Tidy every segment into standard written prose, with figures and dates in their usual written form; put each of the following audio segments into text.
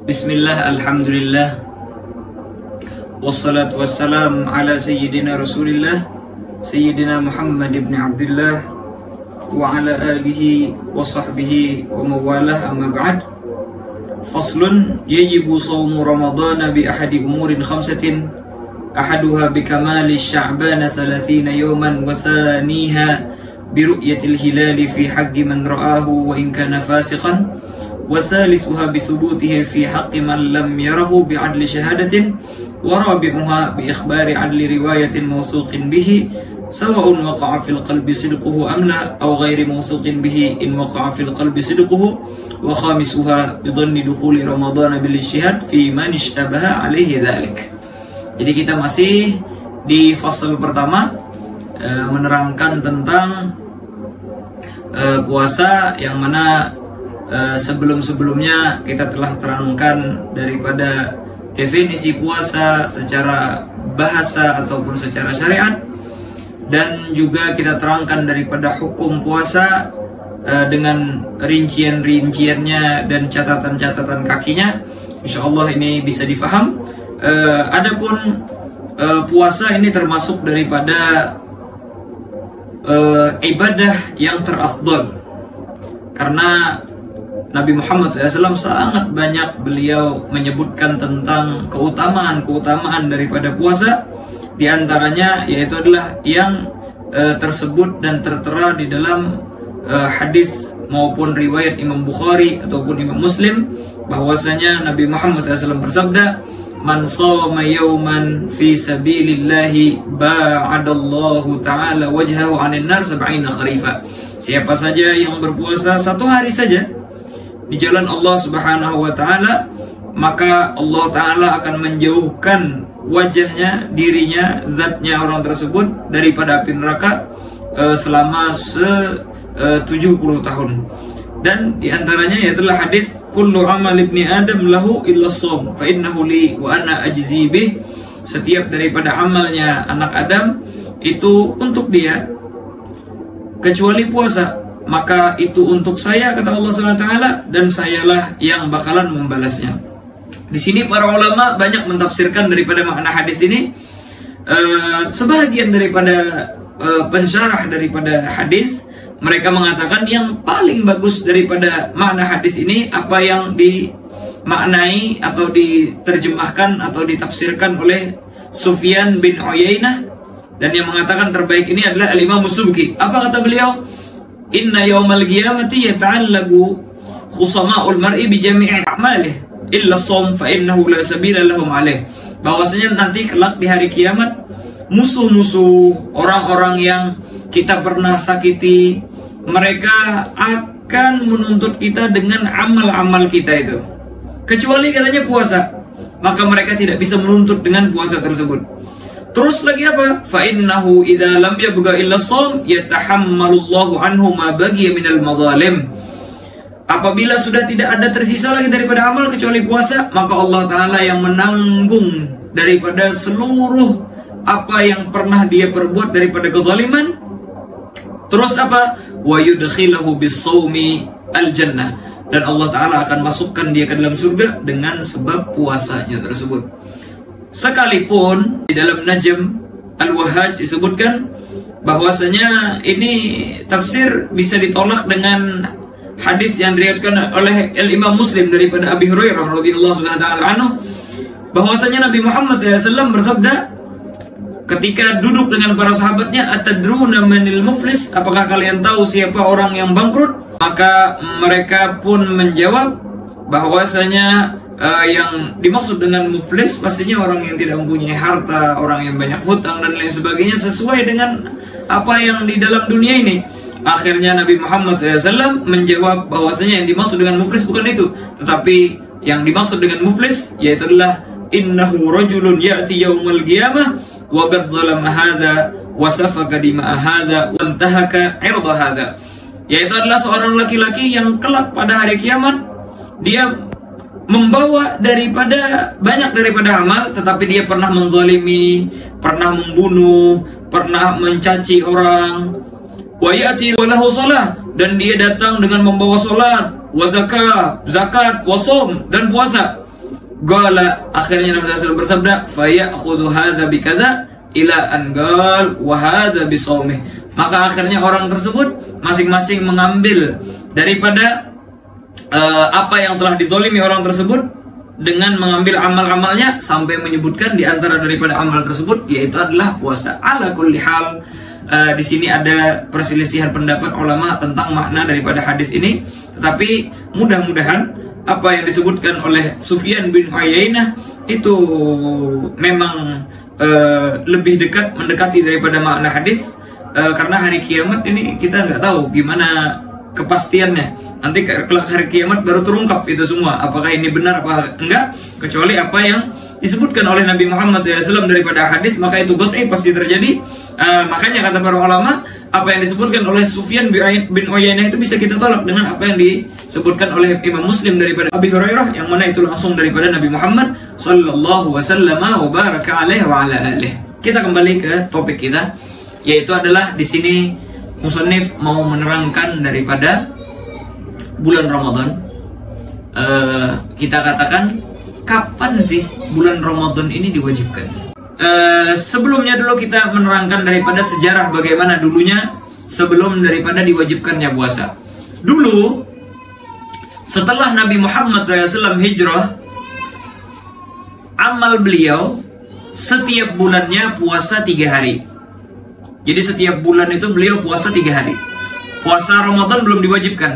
Bismillah, alhamdulillah, wassalatu wassalam ala sayyidina rasulillah Sayyidina Muhammad ibn Abdullah wa ala alihi wa sahbihi wa mawalah, amma ba'd. Faslun, yajibu sawmu ramadana bi ahadi umurin khamsatin ahaduha bi kamali sya'bana 30 yawman wa thaniha bi ru'yatil hilali fi haqqi man ra'ahu wa in kana fasiqan wa thalithuha bi thubutihi fi haqqi man lam yarahu bi adli syahadatin wa rabi'uha bi ikhbari adli riwayatin mawthuqin bihi sawa'un waqa'a fil qalbi sidquhu am la aw ghairi mawthuqin bihi in waqa'a fil qalbi sidquhu wa khamisuha bi dhanni dukhuli ramadhan bil ijtihad fi man ishtabaha alaihi dhalik. Jadi kita masih di fasal pertama, menerangkan tentang puasa, yang mana sebelum-sebelumnya kita telah terangkan daripada definisi puasa secara bahasa ataupun secara syariat, dan juga kita terangkan daripada hukum puasa dengan rincian-rinciannya dan catatan-catatan kakinya. Insyaallah ini bisa difaham. Adapun puasa ini termasuk daripada ibadah yang terafdal, karena Nabi Muhammad SAW sangat banyak beliau menyebutkan tentang keutamaan daripada puasa. Di antaranya yaitu adalah yang tersebut dan tertera di dalam hadis maupun riwayat Imam Bukhari ataupun Imam Muslim, bahwasanya Nabi Muhammad SAW bersabda, "Man shoma yawman fi sabilillahi ba'adallahu ta'ala wajhahu 'anil nar 70 kharifa." Siapa saja yang berpuasa satu hari saja di jalan Allah Subhanahu wa taala, maka Allah taala akan menjauhkan wajahnya, dirinya, zatnya orang tersebut daripada api neraka selama 70 tahun. Dan di antaranya yaitulah hadis kullu amal ibni adam lahu illa shaum fa innahu li wa ana ajzi bih. Setiap daripada amalnya anak Adam itu untuk dia kecuali puasa, maka itu untuk saya, kata Allah SWT, dan sayalah yang bakalan membalasnya. Di sini para ulama banyak mentafsirkan daripada makna hadis ini. Sebahagian daripada pensyarah daripada hadis, mereka mengatakan yang paling bagus daripada makna hadis ini apa yang dimaknai atau diterjemahkan atau ditafsirkan oleh Sufyan bin Uyainah, dan yang mengatakan terbaik ini adalah Al-Imam Subki. Apa kata beliau? Inna yawmal qiyamati yata'allagu khusama'ul mar'i bi jami'i a'malih illa shaum fa innahu la sabila lahum alaih. Bahwasanya nanti kelak di hari kiamat, musuh-musuh orang-orang yang kita pernah sakiti, mereka akan menuntut kita dengan amal-amal kita itu, kecuali katanya puasa, maka mereka tidak bisa menuntut dengan puasa tersebut. Terus lagi apa? Fa innahu idza lam yabqa illa shaum yatahammalullahu anhu ma baqiya minal madzalim. Apabila sudah tidak ada tersisa lagi daripada amal kecuali puasa, maka Allah taala yang menanggung daripada seluruh apa yang pernah dia perbuat daripada kezaliman. Terus apa? Wa yudkhiluhu bis-shaumi al-jannah. Dan Allah taala akan masukkan dia ke dalam surga dengan sebab puasanya tersebut. Sekalipun di dalam Najm Al-Wahhaj disebutkan bahwasanya ini tafsir bisa ditolak dengan hadis yang diriwayatkan oleh Imam Muslim daripada Abi Hurairah radhiyallahu anhu, bahwasanya Nabi Muhammad SAW bersabda ketika duduk dengan para sahabatnya, "Atadruna manil muflis?" Apakah kalian tahu siapa orang yang bangkrut? Maka mereka pun menjawab bahwasanya yang dimaksud dengan muflis pastinya orang yang tidak mempunyai harta, orang yang banyak hutang dan lain sebagainya, sesuai dengan apa yang di dalam dunia ini. Akhirnya Nabi Muhammad SAW menjawab bahwasanya yang dimaksud dengan muflis bukan itu, tetapi yang dimaksud dengan muflis yaitu adalah innahu rajulun ya'ti yaumal qiyamah wa qad zalama hadza wa safaka dima'a hadza wa intahaka 'irda hadza. Yaitu adalah seorang laki-laki yang kelak pada hari kiamat dia membawa banyak daripada amal, tetapi dia pernah menzalimi, pernah membunuh, pernah mencaci orang. Wa ya'ti wa lahu shalah, dan dia datang dengan membawa salat, wa zakat, wa shaum, dan puasa. Qala, akhirnya Nabi SAW bersabda, "Fayakhudhu hadza bikaza ila an qal wa hadza bisawmih." Maka akhirnya orang tersebut masing-masing mengambil daripada apa yang telah dizalimi orang tersebut dengan mengambil amal-amalnya sampai menyebutkan di antara daripada amal tersebut yaitu adalah puasa. Ala kulli hal, di sini ada perselisihan pendapat ulama tentang makna daripada hadis ini, tetapi mudah-mudahan apa yang disebutkan oleh Sufyan bin Uyainah itu memang lebih dekat mendekati daripada makna hadis, karena hari kiamat ini kita nggak tahu gimana kepastiannya. Nanti kelak hari kiamat baru terungkap itu semua, apakah ini benar apa enggak, kecuali apa yang disebutkan oleh Nabi Muhammad SAW daripada hadis, maka itu qat'i pasti terjadi. Makanya kata para ulama, apa yang disebutkan oleh Sufyan bin Uyainah itu bisa kita tolak dengan apa yang disebutkan oleh Imam Muslim daripada Abi Hurairah, yang mana itu langsung daripada Nabi Muhammad sallallahu wasallam wa baraka alaihi wa ala alihi. Kita kembali ke topik kita, yaitu adalah di sini musannif mau menerangkan daripada bulan Ramadan. Kita katakan, kapan sih bulan Ramadan ini diwajibkan? Sebelumnya dulu kita menerangkan daripada sejarah bagaimana dulunya sebelum daripada diwajibkannya puasa. Dulu setelah Nabi Muhammad SAW hijrah, amal beliau setiap bulannya puasa 3 hari. Jadi setiap bulan itu beliau puasa 3 hari. Puasa Ramadan belum diwajibkan.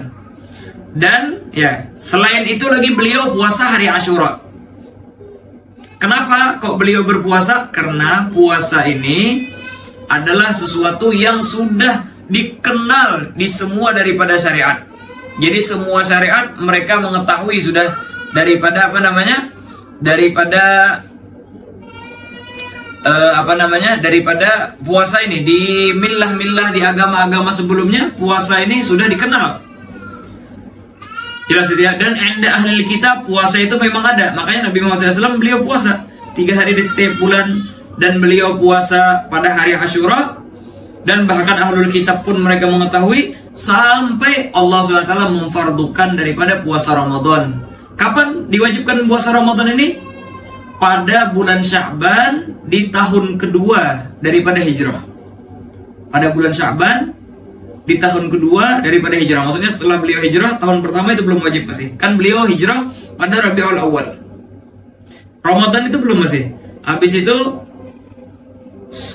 Dan ya, selain itu lagi beliau puasa hari Asyura. Kenapa kok beliau berpuasa? Karena puasa ini adalah sesuatu yang sudah dikenal di semua daripada syariat. Jadi semua syariat mereka mengetahui sudah daripada daripada daripada puasa ini di millah-millah, di agama-agama sebelumnya puasa ini sudah dikenal. Jelas tidak? Dan ada ahli kitab puasa itu memang ada. Makanya Nabi Muhammad SAW beliau puasa 3 hari di setiap bulan, dan beliau puasa pada hari Asyura. Dan bahkan ahlul kitab pun mereka mengetahui sampai Allah SWT memfardukan daripada puasa Ramadan. Kapan diwajibkan puasa Ramadan ini? Pada bulan Sya'ban di tahun kedua daripada hijrah. Pada bulan Sya'ban di tahun kedua daripada hijrah. Maksudnya setelah beliau hijrah, tahun pertama itu belum wajib masih. Kan beliau hijrah pada Rabiul Awal. Ramadan itu belum masih. Habis itu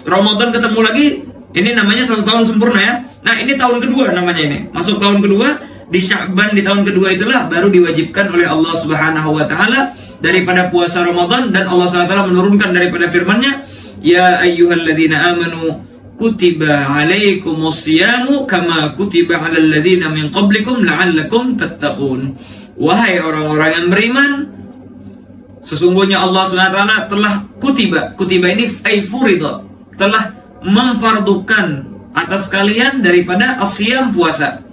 Ramadan ketemu lagi, ini namanya 1 tahun sempurna ya. Nah, ini tahun kedua namanya ini. Masuk tahun kedua, di Sya'ban di tahun kedua itulah baru diwajibkan oleh Allah Subhanahu wa taala daripada puasa Ramadan, dan Allah SWT menurunkan daripada firman-Nya, ya ayyuhalladzina amanu kutiba alaikumus siyamu kama kutiba alal ladzina min qablikum la'allakum tattaqun. Wahai orang-orang yang beriman, sesungguhnya Allah SWT telah kutiba ini ay furida, telah memfardukan atas kalian daripada asyam puasa.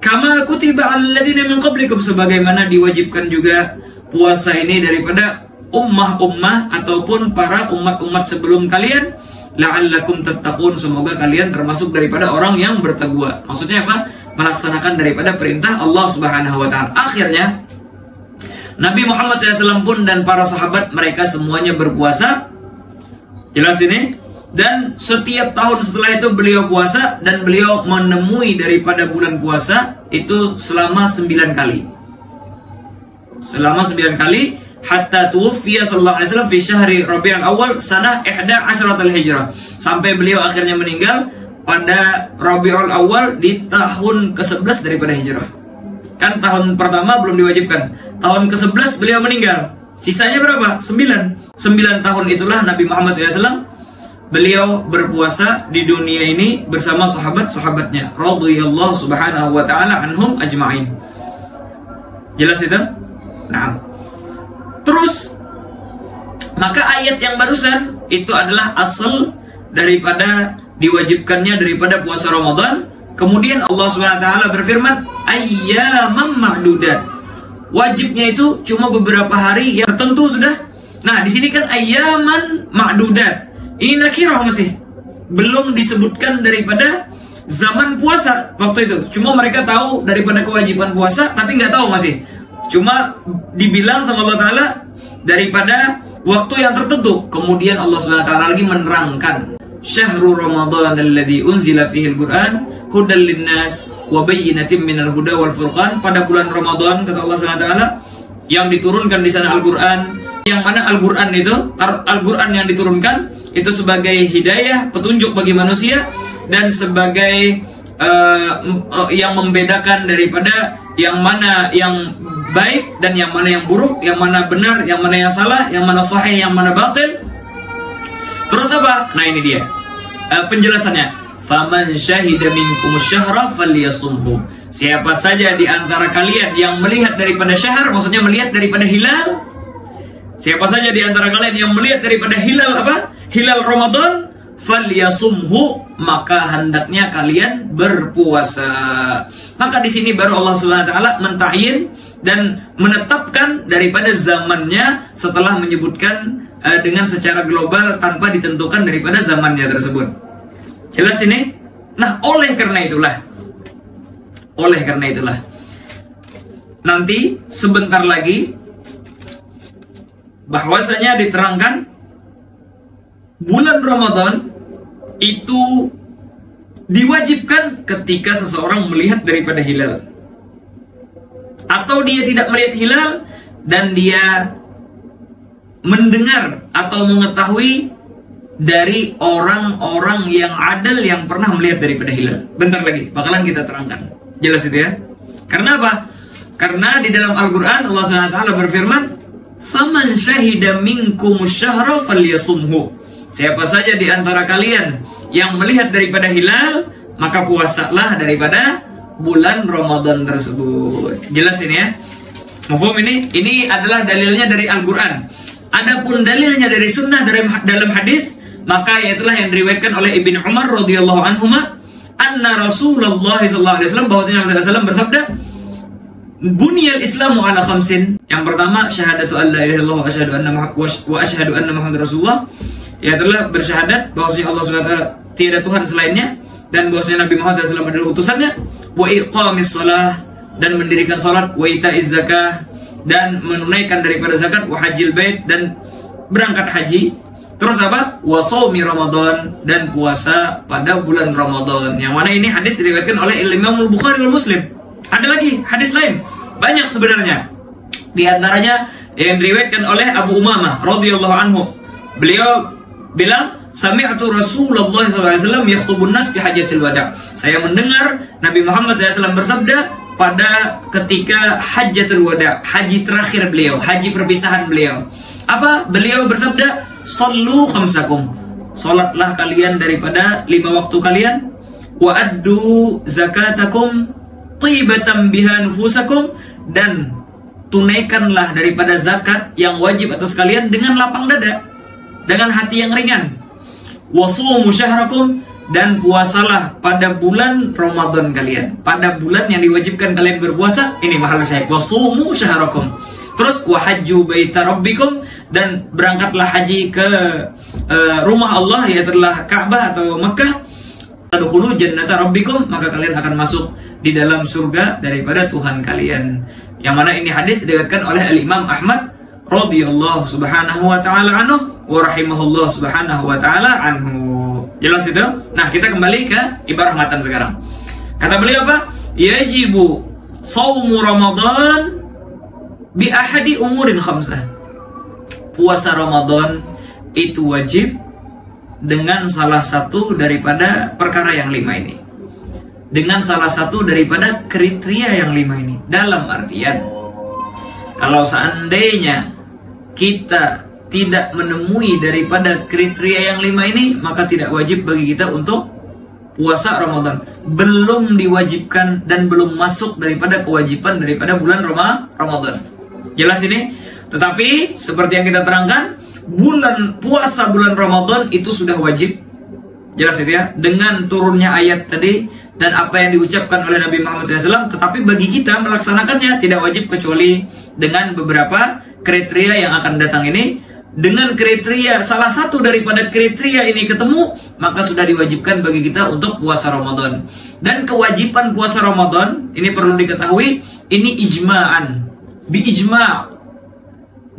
Kama kutiba alal ladzina min qablikum, sebagaimana diwajibkan juga puasa ini daripada ummah-ummah ataupun para umat-umat sebelum kalian, la'allakum tattaqun, semoga kalian termasuk daripada orang yang bertakwa. Maksudnya apa? Melaksanakan daripada perintah Allah Subhanahu wa taala. Akhirnya Nabi Muhammad SAW pun dan para sahabat mereka semuanya berpuasa. Jelas ini? Dan setiap tahun setelah itu beliau puasa, dan beliau menemui daripada bulan puasa itu selama 9 kali. Selama 9 kali, hatta tuwfiya sallallahu alaihi wasallam fi syahri Rabiul Awal sanah 11 Hijrah, sampai beliau akhirnya meninggal pada Rabiul Awal di tahun ke-11 daripada hijrah. Kan tahun pertama belum diwajibkan, tahun ke-11 beliau meninggal. Sisanya berapa? 9 tahun itulah Nabi Muhammad SAW beliau berpuasa di dunia ini bersama sahabat-sahabatnya radhiyallahu subhanahu wa ta'ala anhum ajma'in. Jelas itu? Nah, terus maka ayat yang barusan itu adalah asal daripada diwajibkannya daripada puasa Ramadan. Kemudian Allah SWT berfirman, ayyamam ma'dudat, wajibnya itu cuma beberapa hari yang tertentu sudah. Nah, di sini kan ayyaman ma'dudat, ini nakirah masih belum disebutkan daripada zaman puasa waktu itu. Cuma mereka tahu daripada kewajiban puasa, tapi nggak tahu masih. Cuma dibilang sama Allah Ta'ala, daripada waktu yang tertentu. Kemudian Allah Subhanahu wa taala lagi menerangkan, syahrul ramadan alladzi unzila fihi al-Qur'an hudal linnas wa bayyinatin minal huda wal furqan. Pada bulan Ramadan, kata Allah Subhanahu wa taala, yang diturunkan di sana Al-Qur'an, yang mana Al-Qur'an itu, Al-Qur'an yang diturunkan itu sebagai hidayah, petunjuk bagi manusia, dan sebagai yang membedakan daripada yang mana yang baik dan yang mana yang buruk, yang mana benar, yang mana yang salah, yang mana sahih, yang mana batil. Terus apa? Nah ini dia penjelasannya. Faman syahida minkumus syahra falyasumhu. Siapa saja di antara kalian yang melihat daripada syahr, maksudnya melihat daripada hilal. Siapa saja di antara kalian yang melihat daripada hilal apa? Hilal Ramadan, falyasumhu, maka hendaknya kalian berpuasa. Maka di sini baru Allah Subhanahu wa taala menta'yin dan menetapkan daripada zamannya setelah menyebutkan dengan secara global tanpa ditentukan daripada zamannya tersebut. Jelas ini? Nah, oleh karena itulah nanti sebentar lagi bahwasanya diterangkan bulan Ramadan itu diwajibkan ketika seseorang melihat daripada hilal, atau dia tidak melihat hilal dan dia mendengar atau mengetahui dari orang-orang yang adil yang pernah melihat daripada hilal. Bentar lagi bakalan kita terangkan. Jelas itu ya? Karena apa? Karena di dalam Al-Qur'an Allah SWT berfirman, "Faman syahida minkumus syahra falyasumhu." Siapa saja di antara kalian yang melihat daripada hilal, maka puasalah daripada bulan Ramadan tersebut. Jelas ini ya? Mafhum ini? Ini adalah dalilnya dari Al-Qur'an. Adapun dalilnya dari sunnah dalam hadis, maka yaitulah yang diriwayatkan oleh Ibnu Umar radhiyallahu anhuma, anna Rasulullah sallallahu alaihi wasallam, bahwasanya Rasulullah SAW bersabda, "Buniyal Islamu ala khamsin." Yang pertama, syahadatu an la ilaha illallah wa asyhadu anna Muhammadar Rasulullah. Yaitulah bersyahadat bahwasanya Allah SWT tiada Tuhan selainnya dan bahwasanya Nabi Muhammad SAW adalah utusannya, wa iqamis shalah, dan mendirikan salat, wa itaiz zakah, dan menunaikan daripada zakat, wa hajjil bait, dan berangkat haji. Terus apa? Wa shaumi Ramadan, dan puasa pada bulan Ramadan. Yang mana ini hadis diriwayatkan oleh Imam Al-Bukhari wal Muslim. Ada lagi hadis lain, banyak sebenarnya. Di antaranya yang diriwayatkan oleh Abu Umamah radhiyallahu anhu. Beliau bilang, sami'tu Rasulullah SAW yakhtubun nas fi hajjatil wada'. Saya mendengar Nabi Muhammad SAW bersabda pada ketika hajjatul wada', haji terakhir beliau, haji perpisahan beliau. Apa? Beliau bersabda, sallu khamsakum, salatlah kalian daripada 5 waktu kalian, wa addu zakatakum tibatan biha nufusakum, dan tunaikanlah daripada zakat yang wajib atas kalian dengan lapang dada, dengan hati yang ringan. Wasumu syahrakum, dan puasalah pada bulan Ramadan kalian, pada bulan yang diwajibkan kalian berpuasa. Ini mahal syahid, wasumu syahrakum. Terus wahajju baita rabbikum, dan berangkatlah haji ke rumah Allah, yaitu Ka'bah atau Mekah. Tadkhulu jannata rabbikum, maka kalian akan masuk di dalam surga daripada Tuhan kalian. Yang mana ini hadis diriwayatkan oleh Al-Imam Ahmad radhiyallahu subhanahu wa ta'ala anhu wa rahimahullah subhanahu wa ta'ala anhu. Jelas itu? Nah, kita kembali ke ibadah matan sekarang. Kata beliau apa? Yajibu shaumu Ramadan bi ahadi umurin khamsah. Puasa Ramadan itu wajib dengan salah satu daripada perkara yang 5 ini. Dengan salah satu daripada kriteria yang 5 ini. Dalam artian, kalau seandainya kita tidak menemui daripada kriteria yang 5 ini, maka tidak wajib bagi kita untuk puasa Ramadan. Belum diwajibkan dan belum masuk daripada kewajiban daripada bulan Ramadan. Jelas ini? Tetapi seperti yang kita terangkan, puasa bulan Ramadan itu sudah wajib. Jelas itu ya? Dengan turunnya ayat tadi dan apa yang diucapkan oleh Nabi Muhammad SAW. Tetapi bagi kita melaksanakannya tidak wajib kecuali dengan beberapa kriteria yang akan datang ini. Dengan kriteria, salah satu daripada kriteria ini ketemu, maka sudah diwajibkan bagi kita untuk puasa Ramadan. Dan kewajiban puasa Ramadan ini perlu diketahui, ini ijma'an, bi ijma',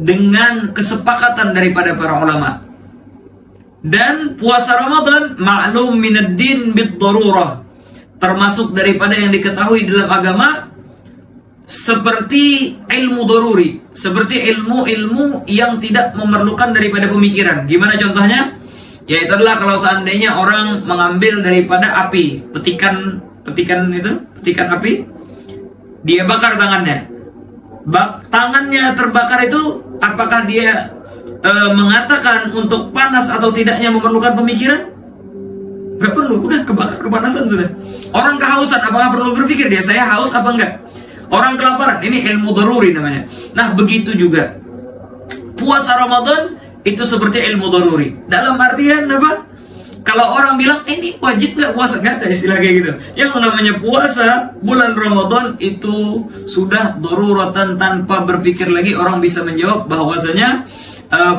dengan kesepakatan daripada para ulama. Dan puasa Ramadan ma'lum minad din bid darurah, termasuk daripada yang diketahui dalam agama seperti ilmu daruri, seperti ilmu-ilmu yang tidak memerlukan daripada pemikiran. Gimana contohnya? Yaitu adalah kalau seandainya orang mengambil daripada api, petikan api, dia bakar tangannya. Tangannya terbakar itu, apakah dia mengatakan untuk panas atau tidaknya memerlukan pemikiran? Gak perlu, udah kebakar, kepanasan sudah. Orang kehausan, apakah perlu berpikir dia saya haus apa enggak? Orang kelaparan, ini ilmu daruri namanya. Nah, begitu juga puasa Ramadan itu seperti ilmu daruri. Dalam artian apa? Kalau orang bilang ini wajib nggak puasa, nggak ada istilah kayak gitu. Yang namanya puasa bulan Ramadan itu sudah daruratan, tanpa berpikir lagi orang bisa menjawab bahwasanya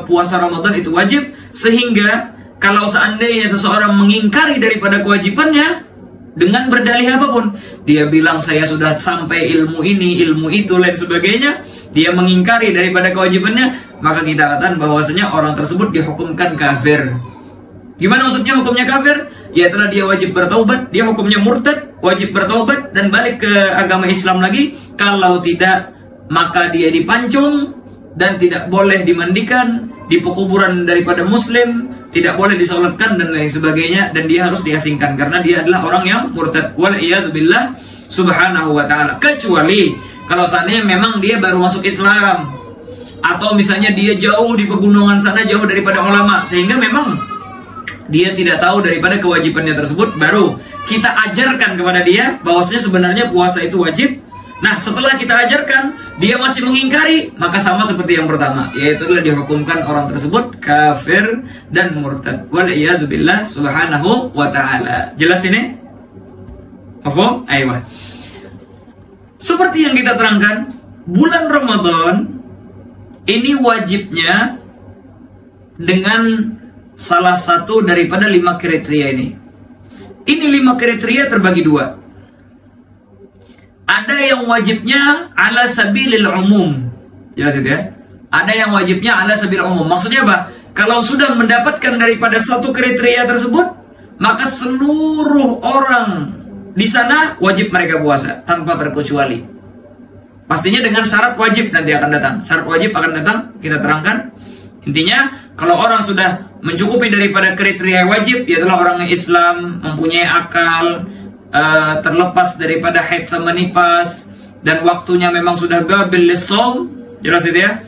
puasa Ramadan itu wajib. Sehingga kalau seandainya seseorang mengingkari daripada kewajibannya dengan berdalih apapun, dia bilang saya sudah sampai ilmu ini, ilmu itu, lain sebagainya, dia mengingkari daripada kewajibannya, maka kita katakan bahwasanya orang tersebut dihukumkan kafir. Gimana maksudnya hukumnya kafir? Ya telah dia wajib bertaubat, dia hukumnya murtad, wajib bertaubat dan balik ke agama Islam lagi. Kalau tidak, maka dia dipancung dan tidak boleh dimandikan di pekuburan daripada muslim, tidak boleh disolatkan dan lain sebagainya, dan dia harus diasingkan karena dia adalah orang yang murtad, wal iyadu billah subhanahu wa ta'ala. Kecuali kalau seandainya memang dia baru masuk Islam, atau misalnya dia jauh di pegunungan sana, jauh daripada ulama, sehingga memang dia tidak tahu daripada kewajibannya tersebut, baru kita ajarkan kepada dia bahwasanya sebenarnya puasa itu wajib. Nah, setelah kita ajarkan, dia masih mengingkari, maka sama seperti yang pertama, yaitu adalah dihukumkan orang tersebut kafir dan murtad. Wal'iyadu billah subhanahu wa ta'ala. Jelas ini? Mafhum? Ayo. Seperti yang kita terangkan, bulan Ramadan ini wajibnya dengan salah satu daripada 5 kriteria ini. Ini 5 kriteria terbagi 2. Ada yang wajibnya ala sabilil umum. Jelas itu ya? Ada yang wajibnya ala sabilil umum. Maksudnya apa? Kalau sudah mendapatkan daripada satu kriteria tersebut, maka seluruh orang di sana wajib mereka puasa tanpa terkecuali. Pastinya dengan syarat wajib nanti akan datang. Syarat wajib akan datang, kita terangkan. Intinya, kalau orang sudah mencukupi daripada kriteria wajib, yaitu orang Islam, mempunyai akal, terlepas daripada haid sama nifas, dan waktunya memang sudah gabil lisom, jelas itu ya.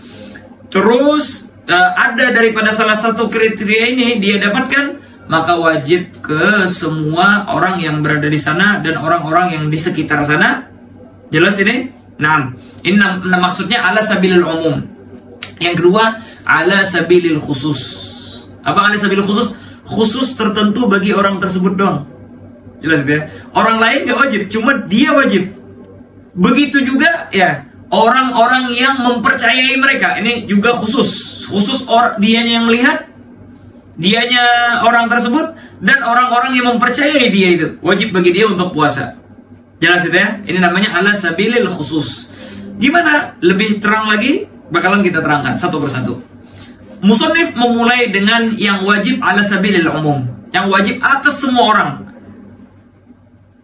Terus ada daripada salah satu kriteria ini dia dapatkan, maka wajib ke semua orang yang berada di sana dan orang-orang yang di sekitar sana. Jelas ini? Nah, ini maksudnya ala sabilil umum. Yang kedua, ala sabilil khusus. Apa ala sabilil khusus? Khusus tertentu bagi orang tersebut dong. Jelas ya. Orang lain gak wajib, cuma dia wajib. Begitu juga ya orang-orang yang mempercayai mereka. Ini juga khusus. Khusus dianya yang melihat, dianya orang tersebut, dan orang-orang yang mempercayai dia itu wajib bagi dia untuk puasa. Jelas itu ya. Ini namanya ala sabilil khusus. Gimana lebih terang lagi? Bakalan kita terangkan satu persatu. Musannif memulai dengan yang wajib ala sabilil umum, yang wajib atas semua orang.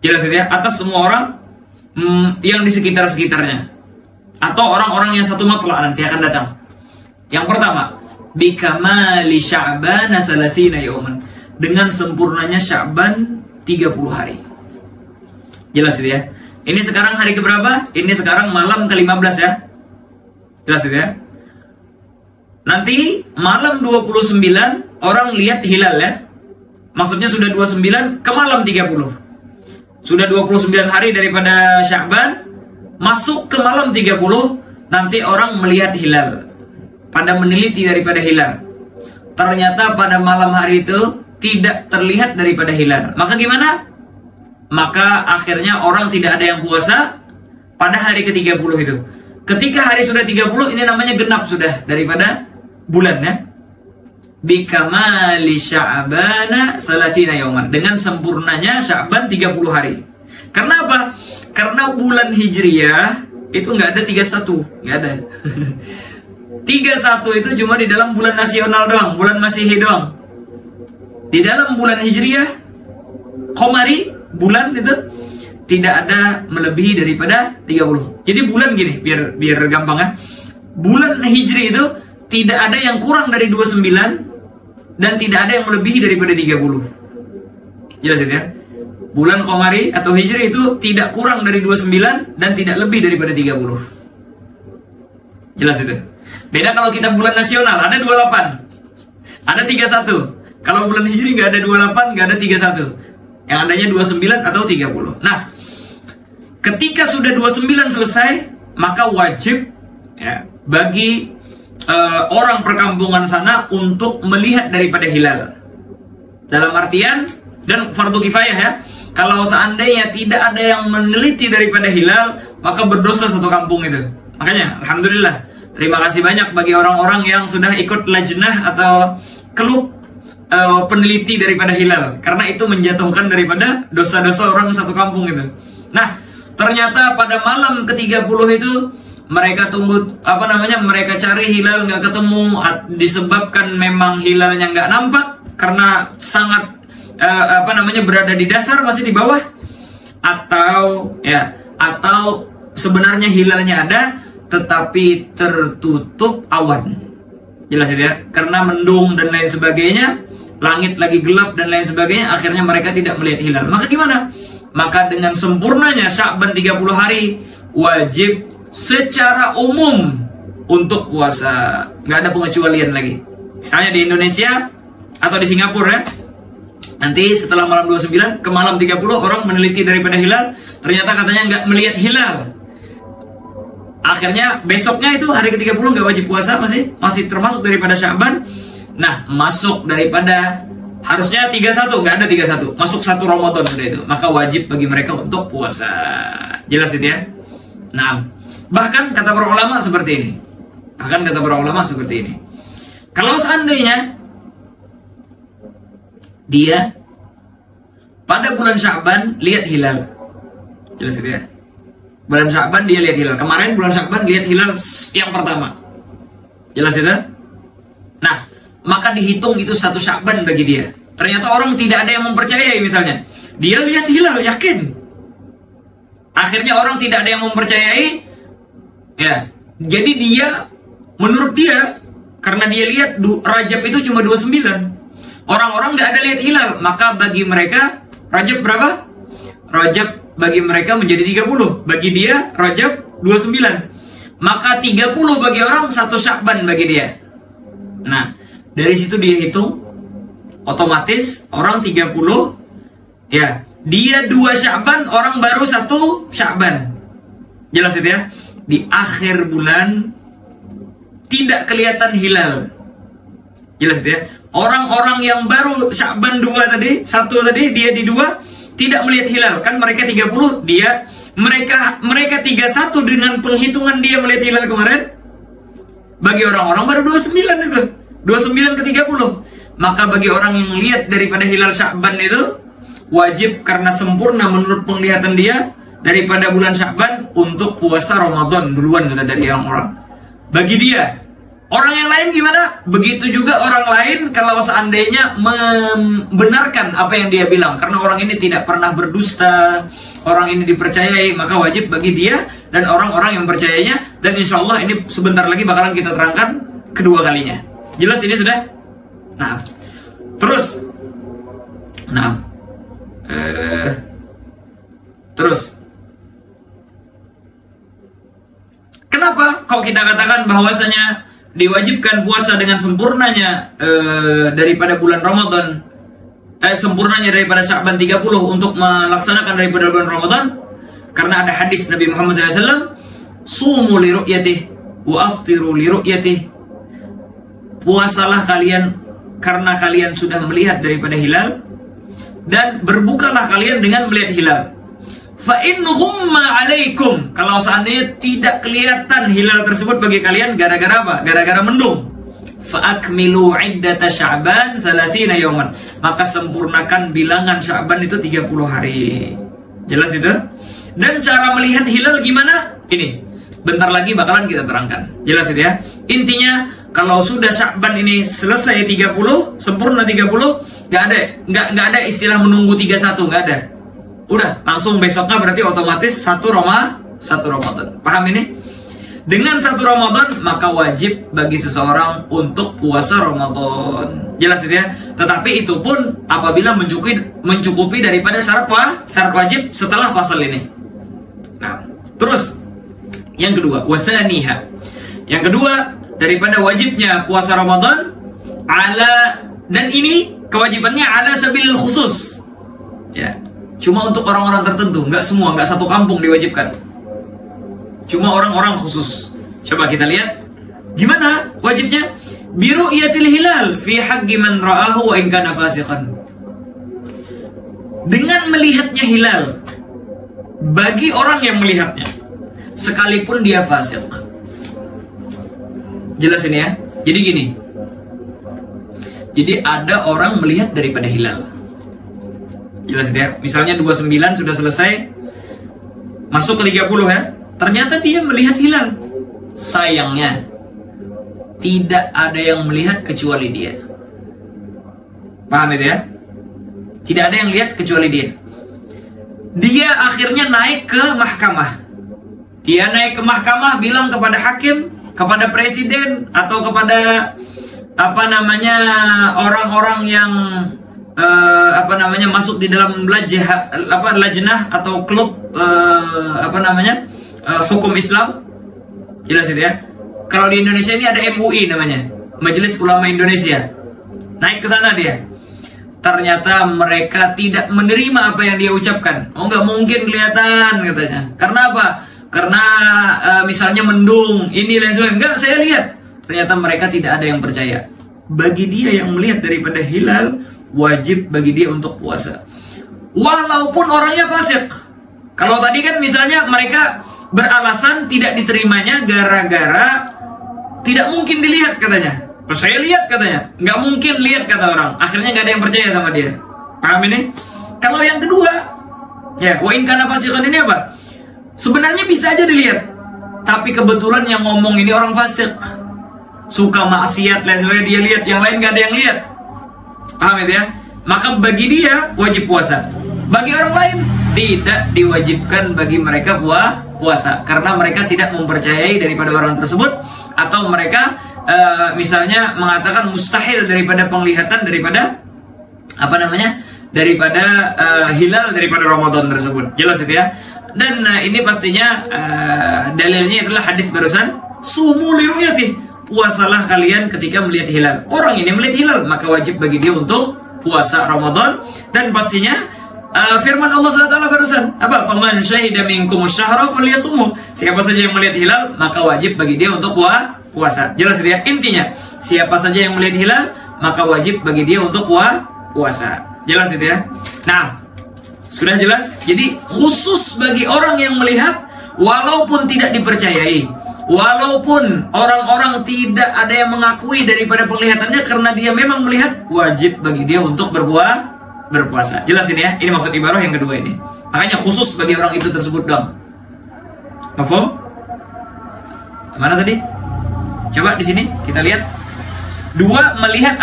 Jelas ya, atas semua orang yang di sekitar-sekitarnya, atau orang-orang yang satu matlaq nanti akan datang. Yang pertama, bikamali sya'ban 30 yawman, dengan sempurnanya Sya'ban 30 hari. Jelas itu ya. Ini sekarang hari keberapa? Ini sekarang malam ke-15 ya. Jelas itu ya. Nanti malam 29 orang lihat hilal ya. Maksudnya sudah 29 ke malam 30. Sudah 29 hari daripada Sya'ban, masuk ke malam 30, nanti orang melihat hilal. Pada meneliti daripada hilal, ternyata pada malam hari itu tidak terlihat daripada hilal. Maka gimana? Maka akhirnya orang tidak ada yang puasa pada hari ke-30 itu. Ketika hari sudah 30, ini namanya genap sudah daripada bulan ya. Bikamali Sya'bana 30 yawman, dengan sempurnanya Sya'ban 30 hari. Karena apa? Karena bulan Hijriyah itu nggak ada 31, nggak ada. 31 itu cuma di dalam bulan nasional doang, bulan Masihi doang. Di dalam bulan Hijriyah, Qamari, bulan itu tidak ada melebihi daripada 30. Jadi bulan gini, biar gampang ya. Bulan Hijri itu tidak ada yang kurang dari 29 dan tidak ada yang melebihi daripada 30. Jelas itu ya? Bulan Qamari atau Hijri itu tidak kurang dari 29 dan tidak lebih daripada 30. Jelas itu. Beda kalau kita bulan nasional, ada 28, ada 31. Kalau bulan Hijri nggak ada 28, nggak ada 31. Yang adanya 29 atau 30. Nah, ketika sudah 29 selesai, maka wajib ya, bagi orang perkampungan sana untuk melihat daripada hilal. Dalam artian, dan fardu kifayah ya, kalau seandainya tidak ada yang meneliti daripada hilal, maka berdosa satu kampung itu. Makanya, alhamdulillah, terima kasih banyak bagi orang-orang yang sudah ikut lajnah atau klub peneliti daripada hilal, karena itu menjatuhkan daripada dosa-dosa orang satu kampung itu. Nah, ternyata pada malam ke-30 itu mereka tunggu, mereka cari hilal nggak ketemu, disebabkan memang hilalnya nggak nampak karena sangat berada di dasar, masih di bawah, atau sebenarnya hilalnya ada tetapi tertutup awan. Jelas ya, karena mendung dan lain sebagainya, langit lagi gelap dan lain sebagainya, akhirnya mereka tidak melihat hilal. Maka gimana? Maka dengan sempurnanya Sya'ban 30 hari, wajib secara umum untuk puasa. Nggak ada pengecualian lagi. Misalnya di Indonesia atau di Singapura ya, nanti setelah malam 29 ke malam 30 orang meneliti daripada hilal, ternyata katanya nggak melihat hilal. Akhirnya besoknya itu hari ke-30 nggak wajib puasa, masih termasuk daripada Sya'ban. Nah, masuk daripada harusnya 31, nggak ada 31, masuk 1 Ramadan sudah itu, maka wajib bagi mereka untuk puasa. Jelas itu ya. Nah, bahkan kata para ulama seperti ini. Kalau seandainya dia pada bulan Sya'ban lihat hilal, jelas itu ya. Bulan Sya'ban dia lihat hilal. Kemarin bulan Sya'ban lihat hilal yang pertama. Jelas itu? Nah, maka dihitung itu 1 Sya'ban bagi dia. Ternyata orang tidak ada yang mempercayai misalnya. Dia lihat hilal, yakin. Akhirnya orang tidak ada yang mempercayai. Ya. Jadi dia, menurut dia, karena dia lihat Rajab itu cuma 29. Orang-orang nggak ada lihat hilal. Maka bagi mereka, Rajab berapa? Rajab bagi mereka menjadi 30. Bagi dia, Rajab 29. Maka 30 bagi orang 1 Sya'ban bagi dia. Nah, dari situ dia hitung, otomatis orang 30, ya, dia 2 Sya'ban, orang baru 1 Sya'ban. Jelas itu ya. Di akhir bulan tidak kelihatan hilal. Jelas itu ya. Orang-orang yang baru Sya'ban 2 tadi, 1 tadi, dia di 2, tidak melihat hilal. Kan mereka 30, mereka 31 dengan penghitungan dia melihat hilal kemarin. Bagi orang-orang baru 29 itu. 29 ke 30. Maka bagi orang yang lihat daripada hilal Sya'ban itu, wajib karena sempurna menurut penglihatan dia daripada bulan Sya'ban untuk puasa Ramadan duluan sudah dari orang-orang. Bagi dia. Orang yang lain gimana? Begitu juga orang lain kalau seandainya membenarkan apa yang dia bilang. Karena orang ini tidak pernah berdusta, orang ini dipercayai, maka wajib bagi dia dan orang-orang yang percayanya. Dan insya Allah ini sebentar lagi bakalan kita terangkan kedua kalinya. Jelas ini sudah? Nah, terus. Nah, terus. Kenapa kok kita katakan bahwasanya diwajibkan puasa dengan sempurnanya daripada bulan Ramadan, sempurnanya daripada Sya'ban 30 untuk melaksanakan daripada bulan Ramadan? Karena ada hadis Nabi Muhammad SAW, sumu li ru'yatih wa aftiru li ru'yatih. Puasalah kalian karena kalian sudah melihat daripada hilal, dan berbukalah kalian dengan melihat hilal. Fa in ghumma alaikum, kalau seandainya tidak kelihatan hilal tersebut bagi kalian gara-gara apa? Gara-gara mendung. Fa akmilu iddata Sya'ban 30 yawman, maka sempurnakan bilangan Sya'ban itu 30 hari. Jelas itu? Dan cara melihat hilal gimana? Ini bentar lagi bakalan kita terangkan. Jelas itu ya? Intinya kalau sudah Sya'ban ini selesai 30, sempurna 30, nggak ada istilah menunggu 31, nggak ada. Udah langsung besoknya berarti otomatis 1 Ramadan. Paham ini? Dengan 1 Ramadan maka wajib bagi seseorang untuk puasa Ramadan. Jelas itu ya. Tetapi itu pun apabila mencukupi daripada syarat wajib setelah fasal ini. Nah, terus yang kedua, wasaniha. Yang kedua daripada wajibnya puasa Ramadan dan ini kewajibannya ala sabilil khusus. Ya. Cuma untuk orang-orang tertentu, nggak semua, nggak satu kampung diwajibkan. Cuma orang-orang khusus. Coba kita lihat gimana wajibnya. Biru'yatil hilal fi haqqi man ra'ahu wa in kana fasiqan. Dengan melihatnya hilal bagi orang yang melihatnya sekalipun dia fasik. Jelas ini ya. Jadi gini. Jadi ada orang melihat daripada hilal. Jelas ini ya. Misalnya 29 sudah selesai, masuk ke 30 ya. Ternyata dia melihat hilal. Sayangnya tidak ada yang melihat kecuali dia. Paham itu ya? Tidak ada yang lihat kecuali dia. Dia akhirnya naik ke mahkamah. Dia naik ke mahkamah, bilang kepada hakim, kepada presiden, atau kepada orang-orang yang masuk di dalam lajnah atau klub hukum Islam. Jelas itu ya. Kalau di Indonesia ini ada MUI namanya, Majelis Ulama Indonesia. Naik ke sana dia. Ternyata mereka tidak menerima apa yang dia ucapkan. Oh, nggak mungkin kelihatan katanya. Karena apa? Karena misalnya mendung, ini dan sebagainya. Enggak, saya lihat. Ternyata mereka tidak ada yang percaya. Bagi dia yang melihat daripada hilal, wajib bagi dia untuk puasa. Walaupun orangnya fasik. Kalau tadi kan misalnya mereka beralasan tidak diterimanya gara-gara tidak mungkin dilihat katanya. Saya lihat katanya, nggak mungkin lihat kata orang. Akhirnya nggak ada yang percaya sama dia. Paham ini? Kalau yang kedua, ya, wa in kana fasiqan ini apa? Sebenarnya bisa aja dilihat, tapi kebetulan yang ngomong ini orang fasik, suka maksiat dan sebagainya, dia lihat, yang lain nggak ada yang lihat. Paham itu ya? Maka bagi dia wajib puasa. Bagi orang lain tidak diwajibkan bagi mereka puasa karena mereka tidak mempercayai daripada orang tersebut, atau mereka misalnya mengatakan mustahil daripada penglihatan daripada hilal daripada Ramadan tersebut. Jelas itu ya. Dan ini pastinya dalilnya adalah hadis barusan, sumu liru'yati, puasalah kalian ketika melihat hilal. Orang ini melihat hilal, maka wajib bagi dia untuk puasa Ramadan. Dan pastinya firman Allah SWT barusan apa? Faman syahida minkum asyhara falyasumhu. Siapa saja yang melihat hilal, maka wajib bagi dia untuk puasa. Jelas ya? Intinya, siapa saja yang melihat hilal, maka wajib bagi dia untuk puasa. Jelas itu ya? Nah, sudah jelas? Jadi khusus bagi orang yang melihat, walaupun tidak dipercayai, walaupun orang-orang tidak ada yang mengakui daripada penglihatannya karena dia memang melihat, wajib bagi dia untuk berpuasa. Jelas ini ya? Ini maksud ibarah yang kedua ini. Makanya khusus bagi orang itu tersebut dong. Mafhum? Mana tadi? Coba di sini kita lihat. Melihat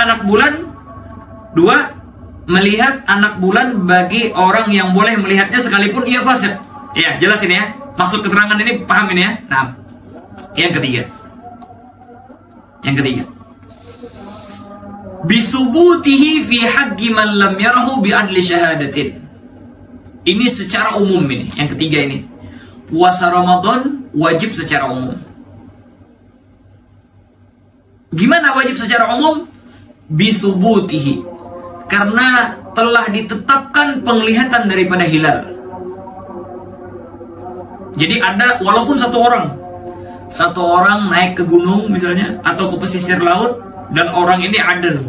anak bulan bagi orang yang boleh melihatnya sekalipun ia fasik. Ya, jelas ini ya. Maksud keterangan ini paham ini ya. Nah, yang ketiga. Bisubutihi fi haqqi man lam yarahu bi adli syahadatin. Ini secara umum ini. Yang ketiga ini. Puasa Ramadan wajib secara umum. Gimana wajib secara umum? Bisubutihi, karena telah ditetapkan penglihatan daripada hilal. Jadi ada, walaupun satu orang naik ke gunung misalnya, atau ke pesisir laut, dan orang ini adil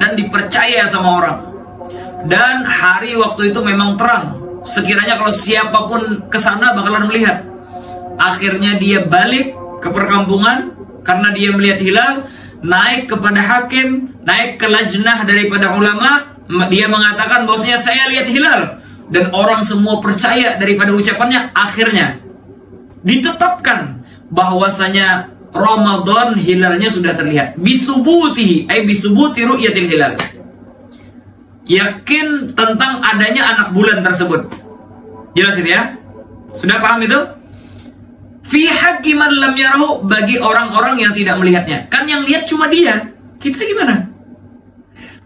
dan dipercaya sama orang, dan hari waktu itu memang terang, sekiranya kalau siapapun kesana bakalan melihat. Akhirnya dia balik ke perkampungan karena dia melihat hilal, naik kepada hakim, naik ke lajnah daripada ulama, dia mengatakan bahwasanya saya lihat hilal, dan orang semua percaya daripada ucapannya. Akhirnya ditetapkan bahwasanya Ramadan hilalnya sudah terlihat. Bisubutihi, ay bisubuti ru'yatil hilal. Yakin tentang adanya anak bulan tersebut. Jelas itu ya? Sudah paham itu? Fi haqqi man lam yarahu, bagi orang-orang yang tidak melihatnya. Kan yang lihat cuma dia. Kita gimana?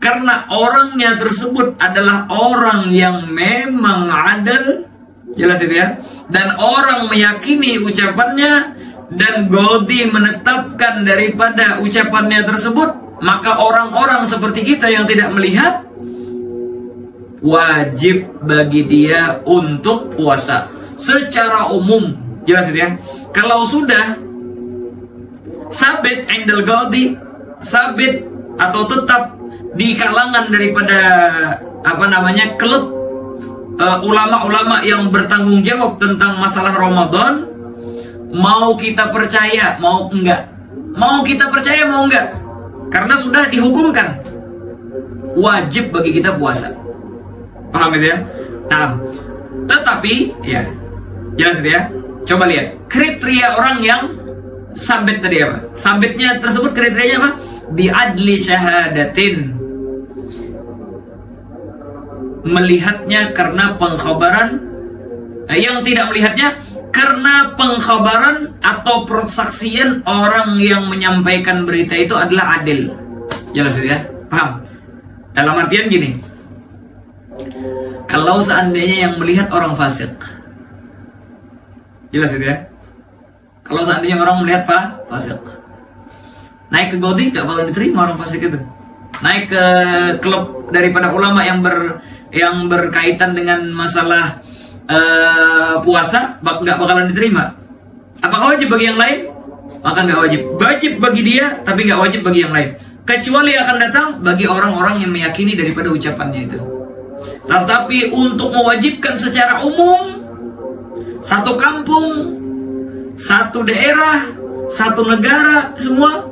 Karena orangnya tersebut adalah orang yang memang adil. Jelas itu ya? Dan orang meyakini ucapannya, dan Ghazali menetapkan daripada ucapannya tersebut, maka orang-orang seperti kita yang tidak melihat, wajib bagi dia untuk puasa secara umum. Jelas itu ya? Kalau sudah sabit indal Ghazali, sabit atau tetap di kalangan daripada klub ulama-ulama yang bertanggung jawab tentang masalah Ramadan, mau kita percaya mau enggak, mau kita percaya mau enggak, karena sudah dihukumkan wajib bagi kita puasa. Paham itu ya? Nah, tetapi ya jelas itu ya. Coba lihat kriteria orang yang sabit tadi apa? Sabitnya tersebut kriterianya apa? Bi'adli syahadatin, melihatnya karena pengkhabaran, yang tidak melihatnya karena pengkhabaran atau persaksian orang yang menyampaikan berita itu adalah adil. Jelas ya? Paham? Dalam artian gini, kalau seandainya yang melihat orang fasik, jelas ya? Kalau seandainya orang melihat fasik, naik ke Ghazali gak bakal diterima orang fasik itu. Naik ke klub daripada ulama yang berkaitan dengan masalah puasa, nggak bakalan diterima. Apakah wajib bagi yang lain? Maka nggak wajib. Wajib bagi dia, tapi nggak wajib bagi yang lain. Kecuali akan datang bagi orang-orang yang meyakini daripada ucapannya itu. Tetapi untuk mewajibkan secara umum, satu kampung, satu daerah, satu negara, semua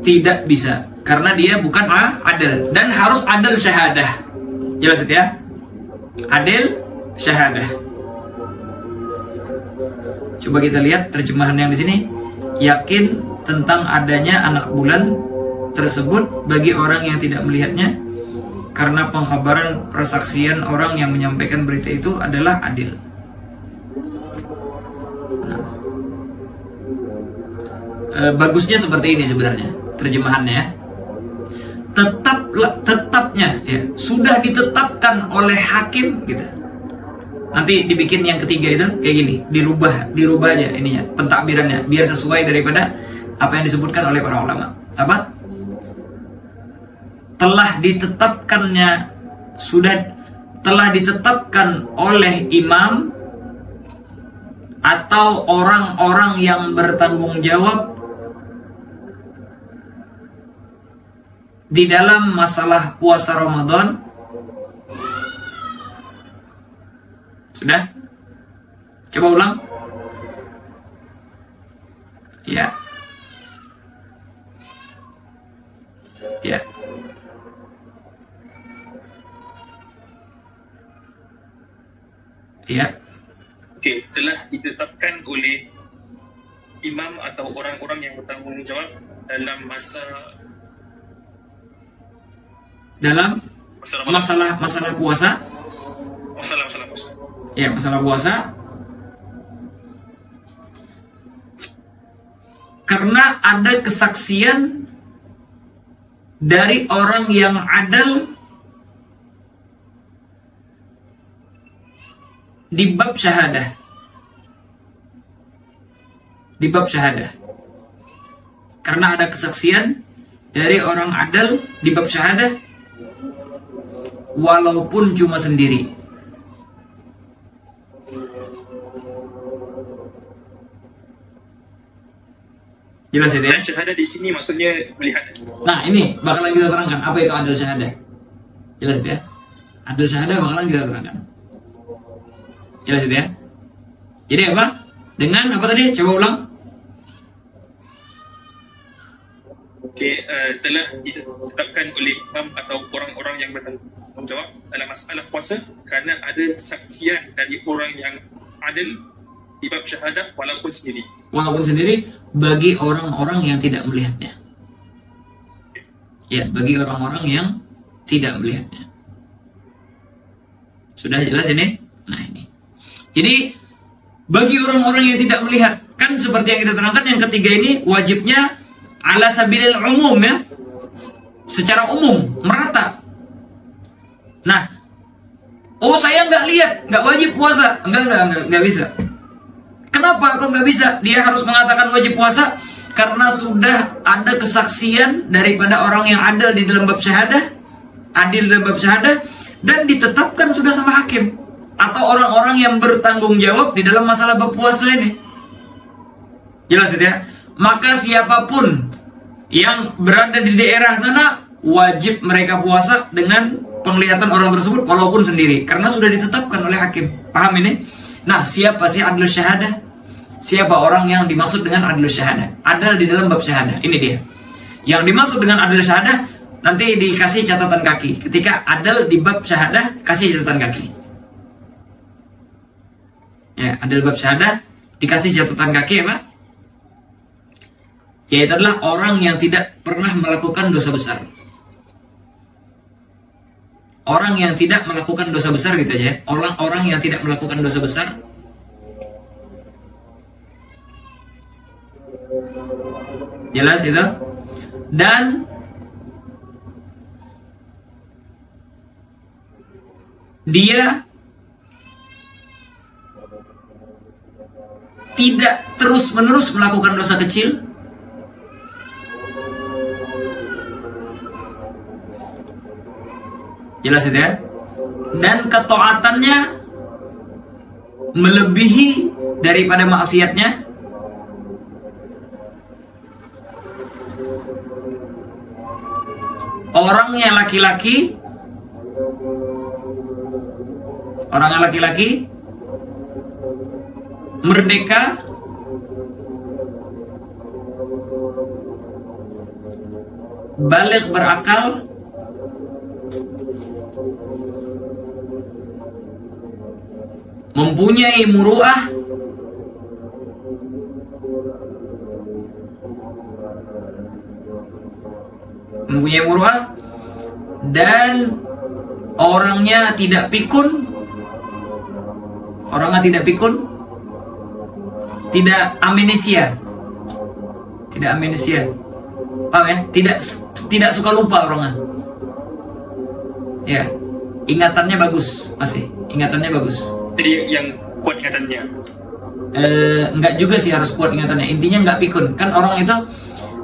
tidak bisa. Karena dia bukan adil. Dan harus adil syahadah. Jelas itu ya? Adil syahadah. Coba kita lihat terjemahan yang di sini. Yakin tentang adanya anak bulan tersebut bagi orang yang tidak melihatnya, karena pengkhabaran persaksian orang yang menyampaikan berita itu adalah adil. Nah, bagusnya seperti ini sebenarnya terjemahannya. Tetapnya ya, sudah ditetapkan oleh hakim gitu. Nanti dibikin yang ketiga itu kayak gini, dirubah aja ininya, pentakbirannya biar sesuai daripada apa yang disebutkan oleh para ulama. Apa? Telah ditetapkan oleh imam atau orang-orang yang bertanggung jawab di dalam masalah puasa Ramadan. Sudah? Coba ulang. Ya. Ya. Ya. Oke, telah ditetapkan oleh imam atau orang-orang yang bertanggung jawab dalam masalah puasa. Masalah puasa. Ya, masalah puasa. Karena ada kesaksian dari orang yang adil di bab syahadah. Di bab syahadah. Karena ada kesaksian dari orang adil di bab syahadah, walaupun cuma sendiri. Jelas itu ya? Syahadah di sini maksudnya melihat. Nah, ini bakalan kita terangkan apa itu adil syahadah. Jelas itu ya? Adil syahadah bakalan kita terangkan. Jelas itu ya? Jadi apa? Dengan apa tadi? Coba ulang. Oke, telah ditetapkan oleh imam atau orang-orang yang bertanggung jawab dalam masalah puasa karena ada kesaksian dari orang yang adil di bab syahadah walaupun sendiri. walaupun sendiri bagi orang-orang yang tidak melihatnya. Ya, bagi orang-orang yang tidak melihatnya. Sudah jelas ini? Nah, ini. Jadi bagi orang-orang yang tidak melihat, kan seperti yang kita terangkan yang ketiga ini wajibnya ala sabilil umum ya. Secara umum, merata. Nah, oh saya nggak lihat, nggak wajib puasa. Nggak bisa. Kenapa kok nggak bisa? Dia harus mengatakan wajib puasa karena sudah ada kesaksian daripada orang yang adil di dalam bab syahadah, dan ditetapkan sudah sama hakim atau orang-orang yang bertanggung jawab di dalam masalah bab puasa ini. Jelas ya? Maka siapapun yang berada di daerah sana wajib mereka puasa dengan penglihatan orang tersebut walaupun sendiri karena sudah ditetapkan oleh hakim. Paham ini? Nah, siapa sih adlus syahadah? Siapa orang yang dimaksud dengan adlus syahadah? Adil di dalam bab syahadah. Ini dia. Yang dimaksud dengan adlus syahadah nanti dikasih catatan kaki. Ketika adil di bab syahadah kasih catatan kaki. Ya, adil bab syahadah dikasih catatan kaki apa? Yaitu adalah orang yang tidak pernah melakukan dosa besar. Orang yang tidak melakukan dosa besar gitu aja. Orang yang tidak melakukan dosa besar. Jelas itu? Dan dia tidak terus-menerus melakukan dosa kecil. Jelas itu ya? Dan ketaatannya melebihi daripada maksiatnya. Orangnya laki-laki, merdeka, baligh berakal, mempunyai muru'ah, dan orangnya tidak pikun, tidak amnesia, paham ya? Tidak suka lupa orangnya, ya, ingatannya bagus, ingatannya bagus. Jadi yang kuat ingatannya? Enggak juga sih harus kuat ingatannya. Intinya nggak pikun. Kan orang itu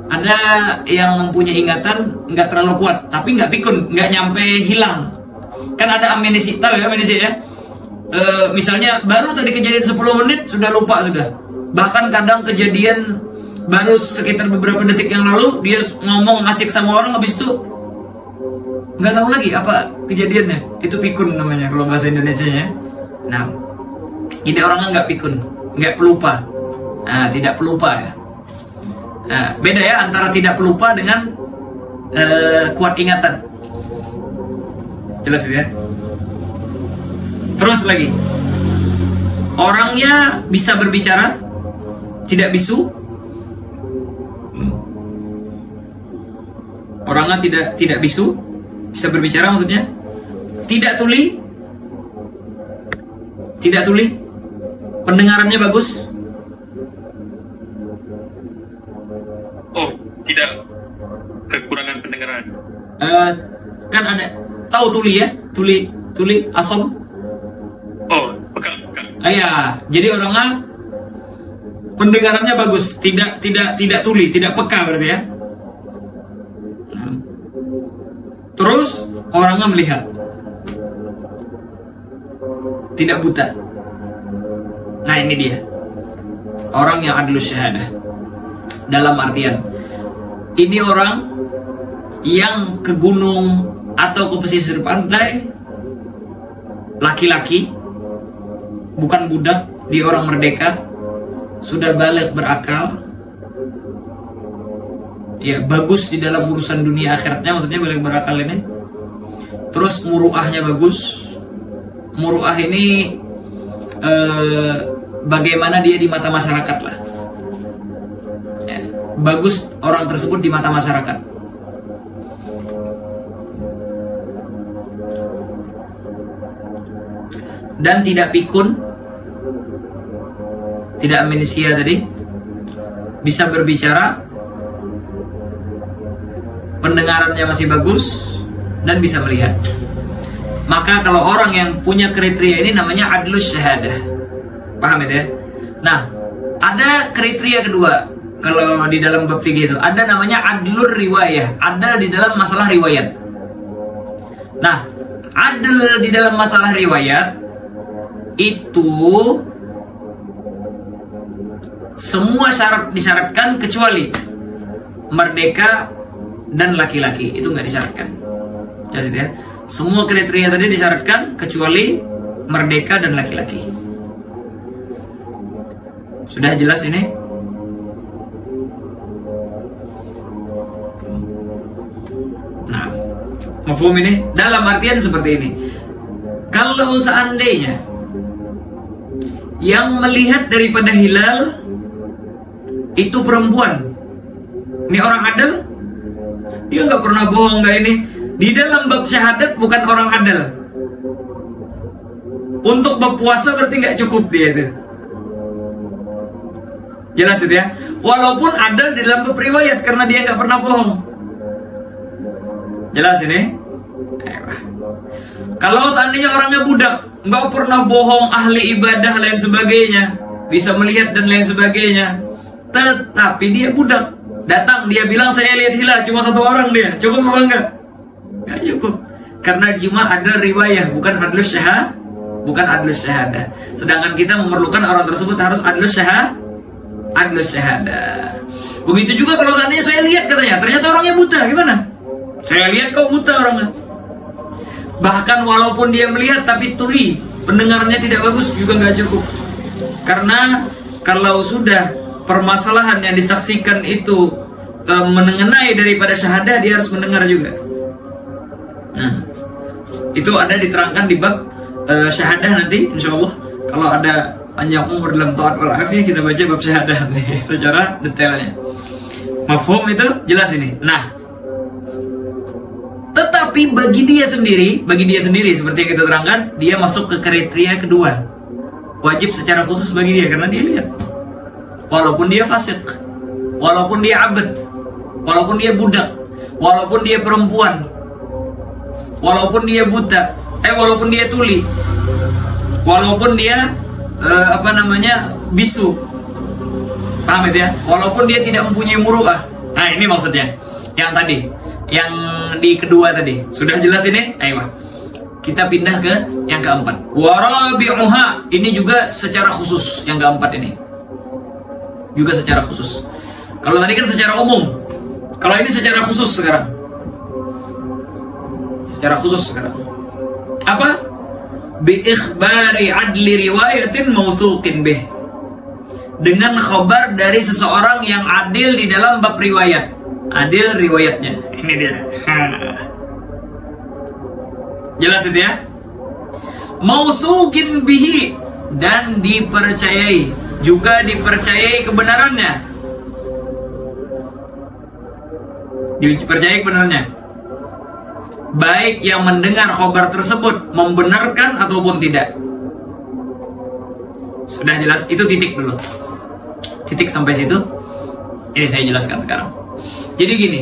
ada yang mempunyai ingatan nggak terlalu kuat, tapi nggak pikun, nggak nyampe hilang. Kan ada amnesia, tahu ya amnesia ya? Misalnya baru tadi kejadian 10 menit sudah lupa sudah. Bahkan kadang kejadian baru sekitar beberapa detik yang lalu dia ngomong ngasih sama orang, habis itu nggak tahu lagi apa kejadiannya. Itu pikun namanya kalau bahasa Indonesianya. Nah, ini orangnya nggak pikun, nggak pelupa. Nah, tidak pelupa ya. Nah, beda ya antara tidak pelupa dengan kuat ingatan. Jelas ya. Terus lagi, orangnya bisa berbicara, tidak bisu. Orangnya tidak bisu, bisa berbicara maksudnya. Tidak tuli, pendengarannya bagus. Oh, tidak kekurangan pendengaran. Kan ada, tahu tuli ya, tuli asam. Oh, peka. Ya, jadi orangnya pendengarannya bagus, tidak tuli, tidak peka berarti ya. Terus orangnya melihat, tidak buta. Nah, ini dia orang yang adlus syahadah. Dalam artian, ini orang yang ke gunung atau ke pesisir pantai, laki-laki, bukan budak, dia orang merdeka, sudah baligh berakal, ya bagus di dalam urusan dunia akhiratnya, maksudnya baligh berakal ini. Terus muru'ahnya bagus. Muru'ah ini bagaimana dia di mata masyarakat lah. bagus orang tersebut di mata masyarakat. Dan tidak pikun, tidak amnesia tadi, bisa berbicara, pendengarannya masih bagus, dan bisa melihat. Maka kalau orang yang punya kriteria ini namanya adlus syahadah. Paham itu ya? Nah, ada kriteria kedua kalau di dalam bab fikih itu, ada namanya adlur riwayah, ada di dalam masalah riwayat. Nah, adl di dalam masalah riwayat itu semua syarat disyaratkan kecuali merdeka dan laki-laki, itu nggak disyaratkan. Jadi ya, semua kriteria tadi disyaratkan kecuali merdeka dan laki-laki. Sudah jelas ini? Nah, mafhum ini? Dalam artian seperti ini. Kalau seandainya yang melihat daripada hilal itu perempuan, ini orang adil, dia nggak pernah bohong, nggak ini. Di dalam bab syahadat bukan orang adil. Untuk bab puasa berarti nggak cukup dia itu. Jelas itu ya. Walaupun adil di dalam bab riwayat karena dia nggak pernah bohong. Jelas ini. Kalau seandainya orangnya budak, nggak pernah bohong, ahli ibadah lain sebagainya, bisa melihat dan lain sebagainya, tetapi dia budak, datang dia bilang saya lihat hilal, cuma satu orang dia, cukup apa enggak? Nggak cukup, karena cuma ada riwayah, bukan adlus syahadah, bukan adlus syahadah. Sedangkan kita memerlukan orang tersebut harus adlus syahadah. Begitu juga kalau seandainya saya lihat katanya, ternyata orangnya buta, gimana? Saya lihat kau buta orangnya. Bahkan walaupun dia melihat tapi tuli, pendengarannya tidak bagus juga nggak cukup. Karena kalau sudah permasalahan yang disaksikan itu mengenai daripada syahadah, dia harus mendengar juga. Nah, itu ada diterangkan di bab syahadah nanti, insya Allah. Kalau ada panjang umur dalam taat wal afiyah, kita baca bab syahadah nih secara detailnya. Mafhum itu jelas ini. Nah, tetapi bagi dia sendiri seperti yang kita terangkan, dia masuk ke kriteria kedua. Wajib secara khusus bagi dia karena dia lihat. Walaupun dia fasik, walaupun dia abd, walaupun dia budak, walaupun dia perempuan, walaupun dia buta, walaupun dia tuli, walaupun dia bisu. Paham itu ya? Walaupun dia tidak mempunyai muru'ah. Nah, ini maksudnya. Yang tadi, yang di kedua tadi. Sudah jelas ini? Ayo. Kita pindah ke yang keempat. Warabi'uha, ini juga secara khusus yang keempat ini. Juga secara khusus. Kalau tadi kan secara umum. Kalau ini secara khusus sekarang. Secara khusus sekarang. Apa? Bi ikhbari adli riwayatin mawthuqin bih. Dengan khabar dari seseorang yang adil di dalam bab riwayat. Adil riwayatnya. Ini dia. Jelas itu ya? Mausukin bihi, dan dipercayai, juga dipercayai kebenarannya. Dipercayai kebenarannya. Baik yang mendengar khabar tersebut membenarkan ataupun tidak. Sudah jelas, itu titik dulu. Titik sampai situ. Ini saya jelaskan sekarang. Jadi gini,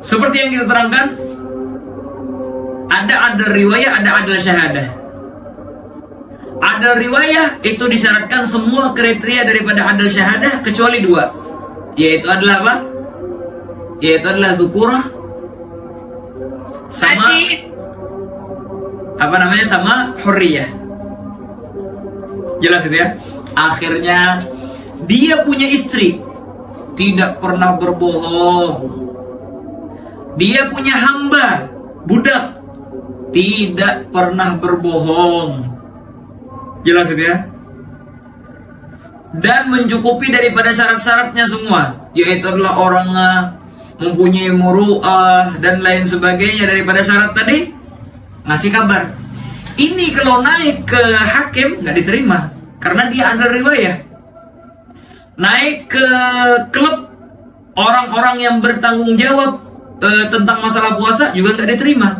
seperti yang kita terangkan, ada riwayah, ada syahadah. Ada riwayah itu disyaratkan semua kriteria daripada adil syahadah kecuali dua, yaitu adalah apa? Yaitu adalah dzukurah sama sama hurriyah. Jelas itu ya? Akhirnya dia punya istri, tidak pernah berbohong. Dia punya hamba, budak, tidak pernah berbohong. Jelas itu ya? Dan mencukupi daripada syarat-syaratnya semua, yaitu adalah orang mempunyai muru'ah dan lain sebagainya daripada syarat tadi. Ngasih kabar. Ini kalau naik ke hakim nggak diterima karena dia ada riwayah. naik ke klub orang-orang yang bertanggung jawab tentang masalah puasa juga nggak diterima.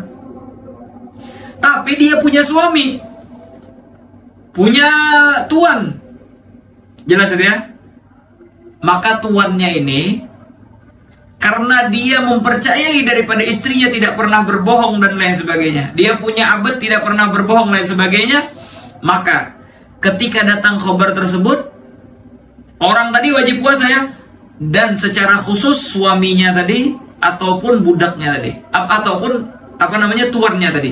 Tapi dia punya suami, punya tuan, jelas itu ya. Maka tuannya ini, karena dia mempercayai daripada istrinya tidak pernah berbohong dan lain sebagainya, dia punya abad tidak pernah berbohong lain sebagainya, maka ketika datang khabar tersebut, orang tadi wajib puasa ya, dan secara khusus suaminya tadi ataupun budaknya tadi, ataupun tuannya tadi.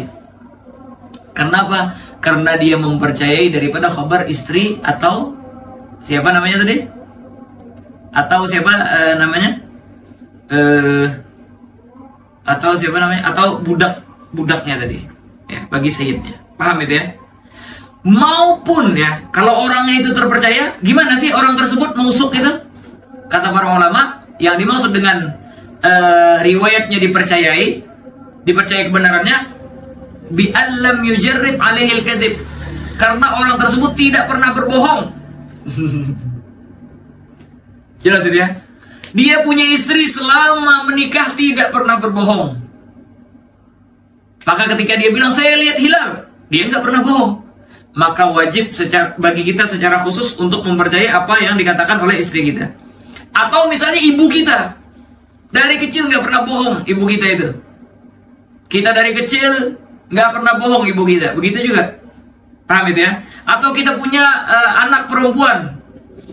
Kenapa? Karena dia mempercayai daripada khabar istri atau siapa namanya tadi? Atau siapa atau budaknya tadi. Ya, bagi sayyidnya. Paham itu ya? Maupun ya, kalau orangnya itu terpercaya, gimana sih orang tersebut mausuk itu? Kata para ulama, yang dimaksud dengan riwayatnya dipercayai kebenarannya, bi'allam yujarrib alaihil kadhib, karena orang tersebut tidak pernah berbohong. Jelas itu ya. Dia punya istri selama menikah tidak pernah berbohong. Maka ketika dia bilang saya lihat hilal, dia nggak pernah bohong. Maka wajib bagi kita secara khusus untuk mempercayai apa yang dikatakan oleh istri kita. Atau misalnya ibu kita, dari kecil nggak pernah bohong ibu kita itu. Kita dari kecil nggak pernah bohong ibu kita, begitu juga. Paham itu ya? Atau kita punya anak perempuan,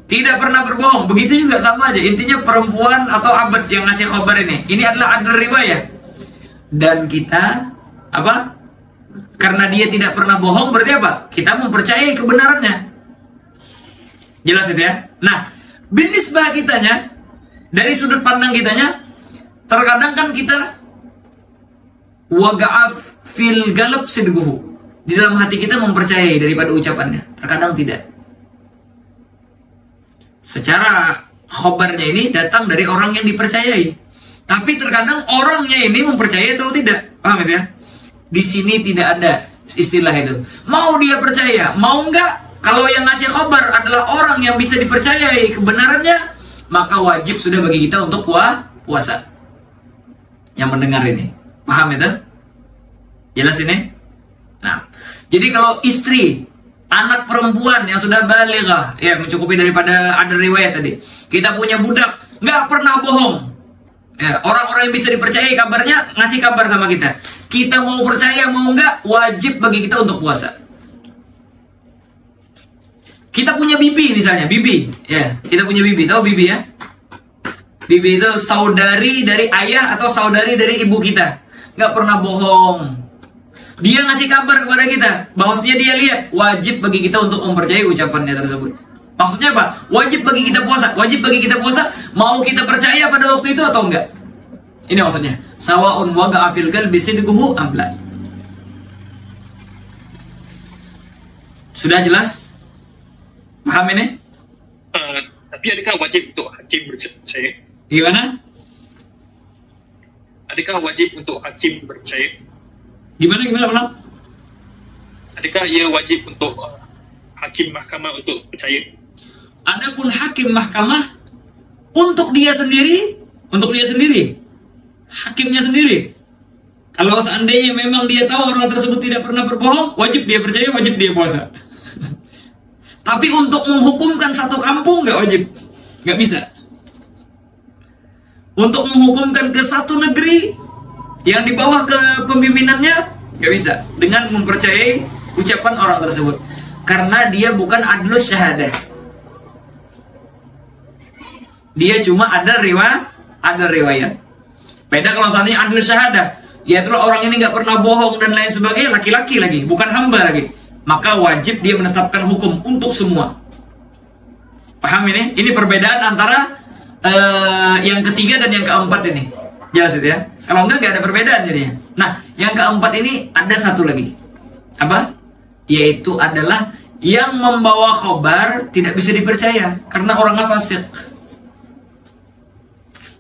tidak pernah berbohong, begitu juga, sama aja. Intinya perempuan atau abad yang ngasih khabar ini adalah adl riwayah. Dan kita apa? Karena dia tidak pernah bohong, berarti apa? Kita mempercayai kebenarannya. Jelas itu ya? Nah, binisbah kitanya, dari sudut pandang kitanya, terkadang kan kita waga'af fil galab sidguhu, di dalam hati kita mempercayai daripada ucapannya, terkadang tidak. Secara khobarnya ini datang dari orang yang dipercayai, tapi terkadang orangnya ini mempercayai atau tidak. Paham itu ya? Di sini tidak ada istilah itu. Mau dia percaya, mau enggak, kalau yang ngasih khobar adalah orang yang bisa dipercayai kebenarannya, maka wajib sudah bagi kita untuk puasa. Yang mendengar ini, paham itu? Jelas ini? Nah, jadi kalau istri, anak perempuan yang sudah balighah, ya mencukupi daripada ada riwayat tadi, kita punya budak, nggak pernah bohong. Ya, orang-orang yang bisa dipercayai kabarnya ngasih kabar sama kita. Kita mau percaya mau nggak, wajib bagi kita untuk puasa. Kita punya bibi misalnya, bibi, ya kita punya bibi, tahu bibi ya? Bibi itu saudari dari ayah atau saudari dari ibu kita, nggak pernah bohong. Dia ngasih kabar kepada kita, bahwasanya dia lihat, wajib bagi kita untuk mempercayai ucapannya tersebut. Maksudnya apa? Wajib bagi kita puasa. Wajib bagi kita puasa, mau kita percaya pada waktu itu atau enggak. Ini maksudnya. Sawa'un waga'a fil qalbi sidquhu am la. Sudah jelas? Paham ini? Tapi adakah wajib untuk hakim percaya? Gimana? Adakah wajib untuk hakim percaya? Gimana ulang? Adakah ia wajib untuk hakim mahkamah untuk percaya? Adapun hakim mahkamah untuk dia sendiri, hakimnya sendiri. Kalau seandainya memang dia tahu orang tersebut tidak pernah berbohong, wajib dia percaya, wajib dia puasa. Tapi untuk menghukumkan satu kampung nggak wajib, nggak bisa. Untuk menghukumkan ke satu negeri yang di bawah kepemimpinannya nggak bisa dengan mempercayai ucapan orang tersebut, karena dia bukan adlus syahadah. Dia cuma ada riwayat. Beda kalau seandainya adlus syahadah, yaitu orang ini nggak pernah bohong dan lain sebagainya, laki-laki lagi, bukan hamba lagi, maka wajib dia menetapkan hukum untuk semua. Paham ini? Ini perbedaan antara yang ketiga dan yang keempat ini. Jelas itu ya? Kalau enggak ada perbedaan jadinya. Nah, yang keempat ini ada satu lagi. Apa? Yaitu adalah yang membawa khobar tidak bisa dipercaya karena orangnya fasik.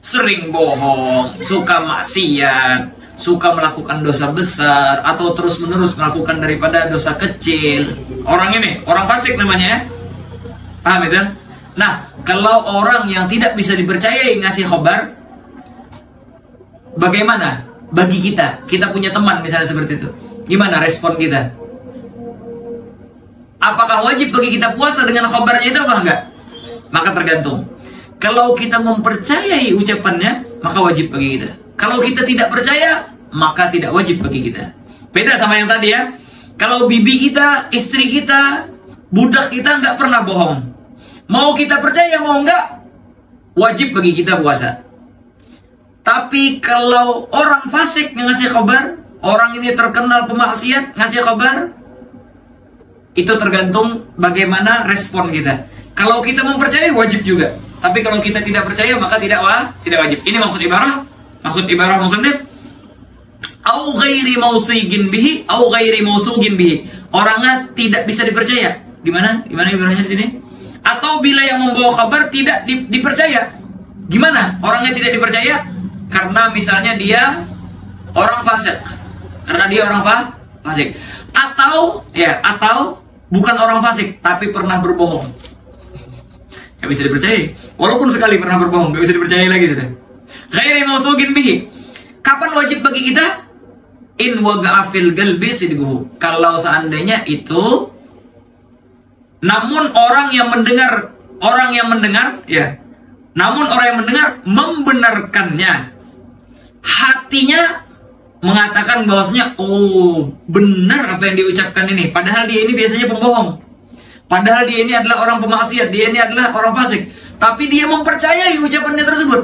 Sering bohong, suka maksiat, suka melakukan dosa besar, atau terus-menerus melakukan daripada dosa kecil. Orang ini, orang fasik namanya ya. Paham itu? Nah, kalau orang yang tidak bisa dipercayai ngasih khabar, bagaimana bagi kita? Kita punya teman misalnya seperti itu. Gimana respon kita? Apakah wajib bagi kita puasa dengan khabarnya itu apa enggak? Maka tergantung. Kalau kita mempercayai ucapannya, maka wajib bagi kita. Kalau kita tidak percaya, maka tidak wajib bagi kita. Beda sama yang tadi ya. Kalau bibi kita, istri kita, budak kita nggak pernah bohong. Mau kita percaya mau enggak, wajib bagi kita puasa. Tapi kalau orang fasik yang ngasih khabar, orang ini terkenal pemaksiat ngasih khabar, itu tergantung bagaimana respon kita. Kalau kita mempercayai wajib juga. Tapi kalau kita tidak percaya maka tidak wajib. Ini maksud ibarah. Maksud ibarah musannif, au ghairi mausugin bihi, au ghairi mausugin bihi. Orangnya tidak bisa dipercaya. Gimana ibarahnya di sini? Atau bila yang membawa kabar tidak dipercaya. Gimana? Orangnya tidak dipercaya karena misalnya dia orang fasik. Karena dia orang fasik. Atau bukan orang fasik tapi pernah berbohong. Gak bisa dipercaya. Walaupun sekali pernah berbohong, gak bisa dipercaya lagi sudah. Ghairi mausugin bihi. Kapan wajib bagi kita? In waga'a fil qalbi sidquhu. Kalau seandainya itu, namun orang yang mendengar ya. Namun orang yang mendengar membenarkannya. Hatinya mengatakan bahwasanya, oh benar apa yang diucapkan ini. Padahal dia ini biasanya pembohong. Padahal dia ini adalah orang pemaksiat, dia ini adalah orang fasik. Tapi dia mempercayai ucapannya tersebut.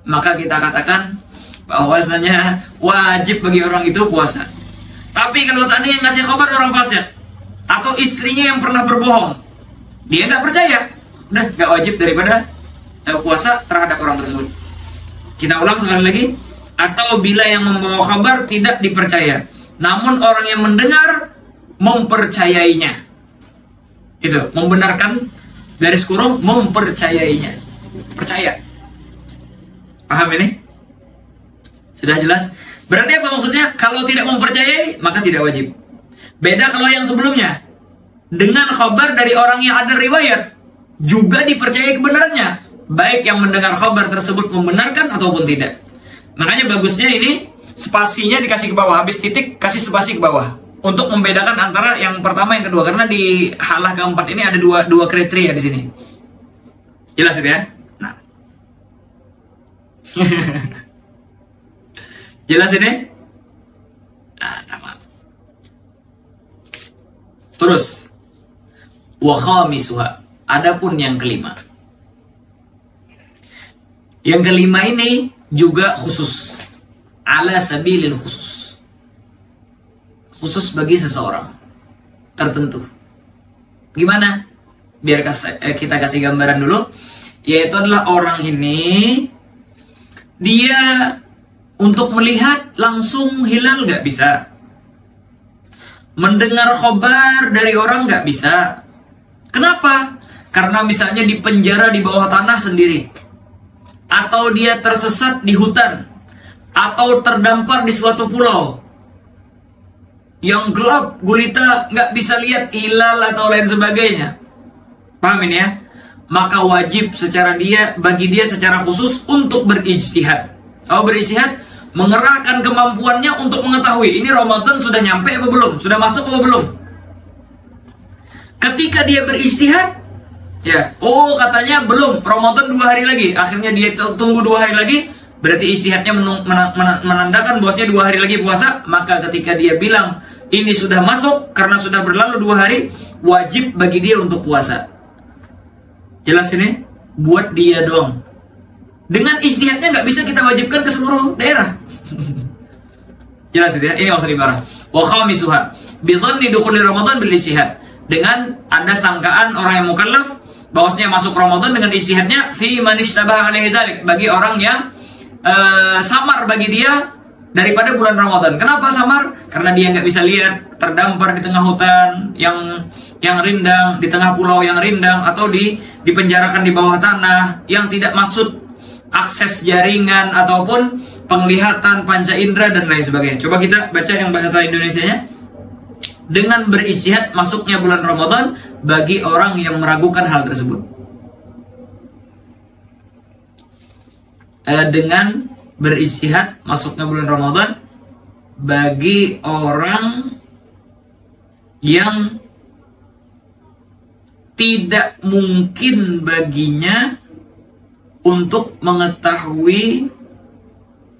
Maka kita katakan bahwasanya wajib bagi orang itu puasa. Tapi kalau seandainya ngasih kabar orang fasik atau istrinya yang pernah berbohong, dia nggak percaya, udah nggak wajib daripada puasa terhadap orang tersebut. Kita ulang sekali lagi. Atau bila yang membawa kabar tidak dipercaya, namun orang yang mendengar mempercayainya. Itu membenarkan, garis kurung mempercayainya. Percaya. Paham ini? Sudah jelas? Berarti apa maksudnya? Kalau tidak mempercayai, maka tidak wajib. Beda kalau yang sebelumnya. Dengan khabar dari orang yang ada riwayat, juga dipercayai kebenarannya. Baik yang mendengar khabar tersebut membenarkan ataupun tidak. Makanya bagusnya ini, spasinya dikasih ke bawah. Habis titik, kasih spasi ke bawah. Untuk membedakan antara yang pertama yang kedua. Karena di halah keempat ini ada dua kriteria di sini. Jelas itu ya? Nah. Jelas ini? Nah, tamam. Terus, wa khamisuha. Adapun yang kelima. Yang kelima ini juga khusus. Ala sabilil khusus. Khusus bagi seseorang tertentu. Gimana? Biar kita kasih gambaran dulu. Yaitu adalah orang ini, dia untuk melihat langsung hilal gak bisa. Mendengar khabar dari orang gak bisa. Kenapa? Karena misalnya di penjara di bawah tanah sendiri. Atau dia tersesat di hutan. Atau terdampar di suatu pulau yang gelap gulita, gak bisa lihat hilal atau lain sebagainya. Paham ini ya? Maka wajib bagi dia secara khusus untuk berijtihad. Kalau berijtihad, mengerahkan kemampuannya untuk mengetahui ini Ramadan sudah nyampe apa belum, sudah masuk apa belum. Ketika dia berijtihad, ya, oh katanya belum, Ramadan 2 hari lagi. Akhirnya dia tunggu 2 hari lagi, berarti ijtihadnya menandakan bahwasanya 2 hari lagi puasa. Maka ketika dia bilang ini sudah masuk karena sudah berlalu 2 hari, wajib bagi dia untuk puasa. Jelas ini? Buat dia doang. Dengan ijtihadnya nggak bisa kita wajibkan ke seluruh daerah. Jelas itu ya? Ini maksud ibarat. Wa khamisuha bi dhanni dukhuli Ramadan bil ijtihad. Dengan ada sangkaan orang yang mukallaf bahwasanya masuk Ramadan dengan ijtihadnya fi man ishtabaha alaihi dzalik, bagi orang yang samar bagi dia daripada bulan Ramadan. Kenapa samar? Karena dia nggak bisa lihat, terdampar di tengah hutan yang rindang, di tengah pulau yang rindang, atau dipenjarakan di bawah tanah yang tidak maksud akses jaringan ataupun penglihatan panca indera dan lain sebagainya. Coba kita baca yang bahasa Indonesianya. Dengan berijtihad masuknya bulan Ramadan bagi orang yang meragukan hal tersebut. dengan berijtihad masuknya bulan Ramadan bagi orang yang tidak mungkin baginya untuk mengetahui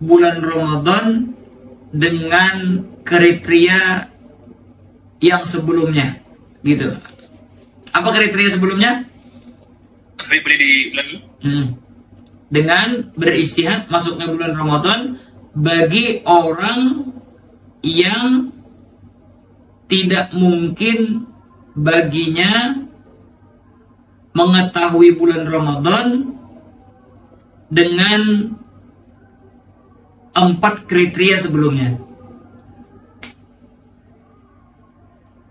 bulan Ramadan dengan kriteria yang sebelumnya, gitu. Apa kriteria sebelumnya? Boleh diulangi? Dengan berijtihad masuknya bulan Ramadan bagi orang yang tidak mungkin baginya mengetahui bulan Ramadan dengan 4 kriteria sebelumnya.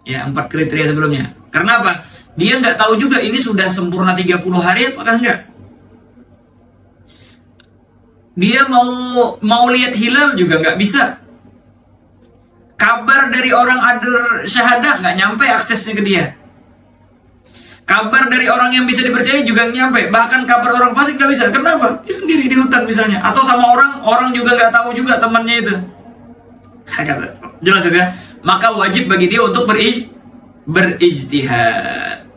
Ya, 4 kriteria sebelumnya. Karena apa? Dia nggak tahu juga ini sudah sempurna 30 hari apakah enggak. Dia mau lihat hilal juga nggak bisa. Kabar dari orang adil syahadah nggak nyampe aksesnya ke dia. Kabar dari orang yang bisa dipercaya juga nyampe. Bahkan kabar orang fasik nggak bisa. Kenapa? Dia sendiri di hutan misalnya. Atau sama orang juga nggak tahu juga temannya itu. Jelas ya? Maka wajib bagi dia untuk berijtihad.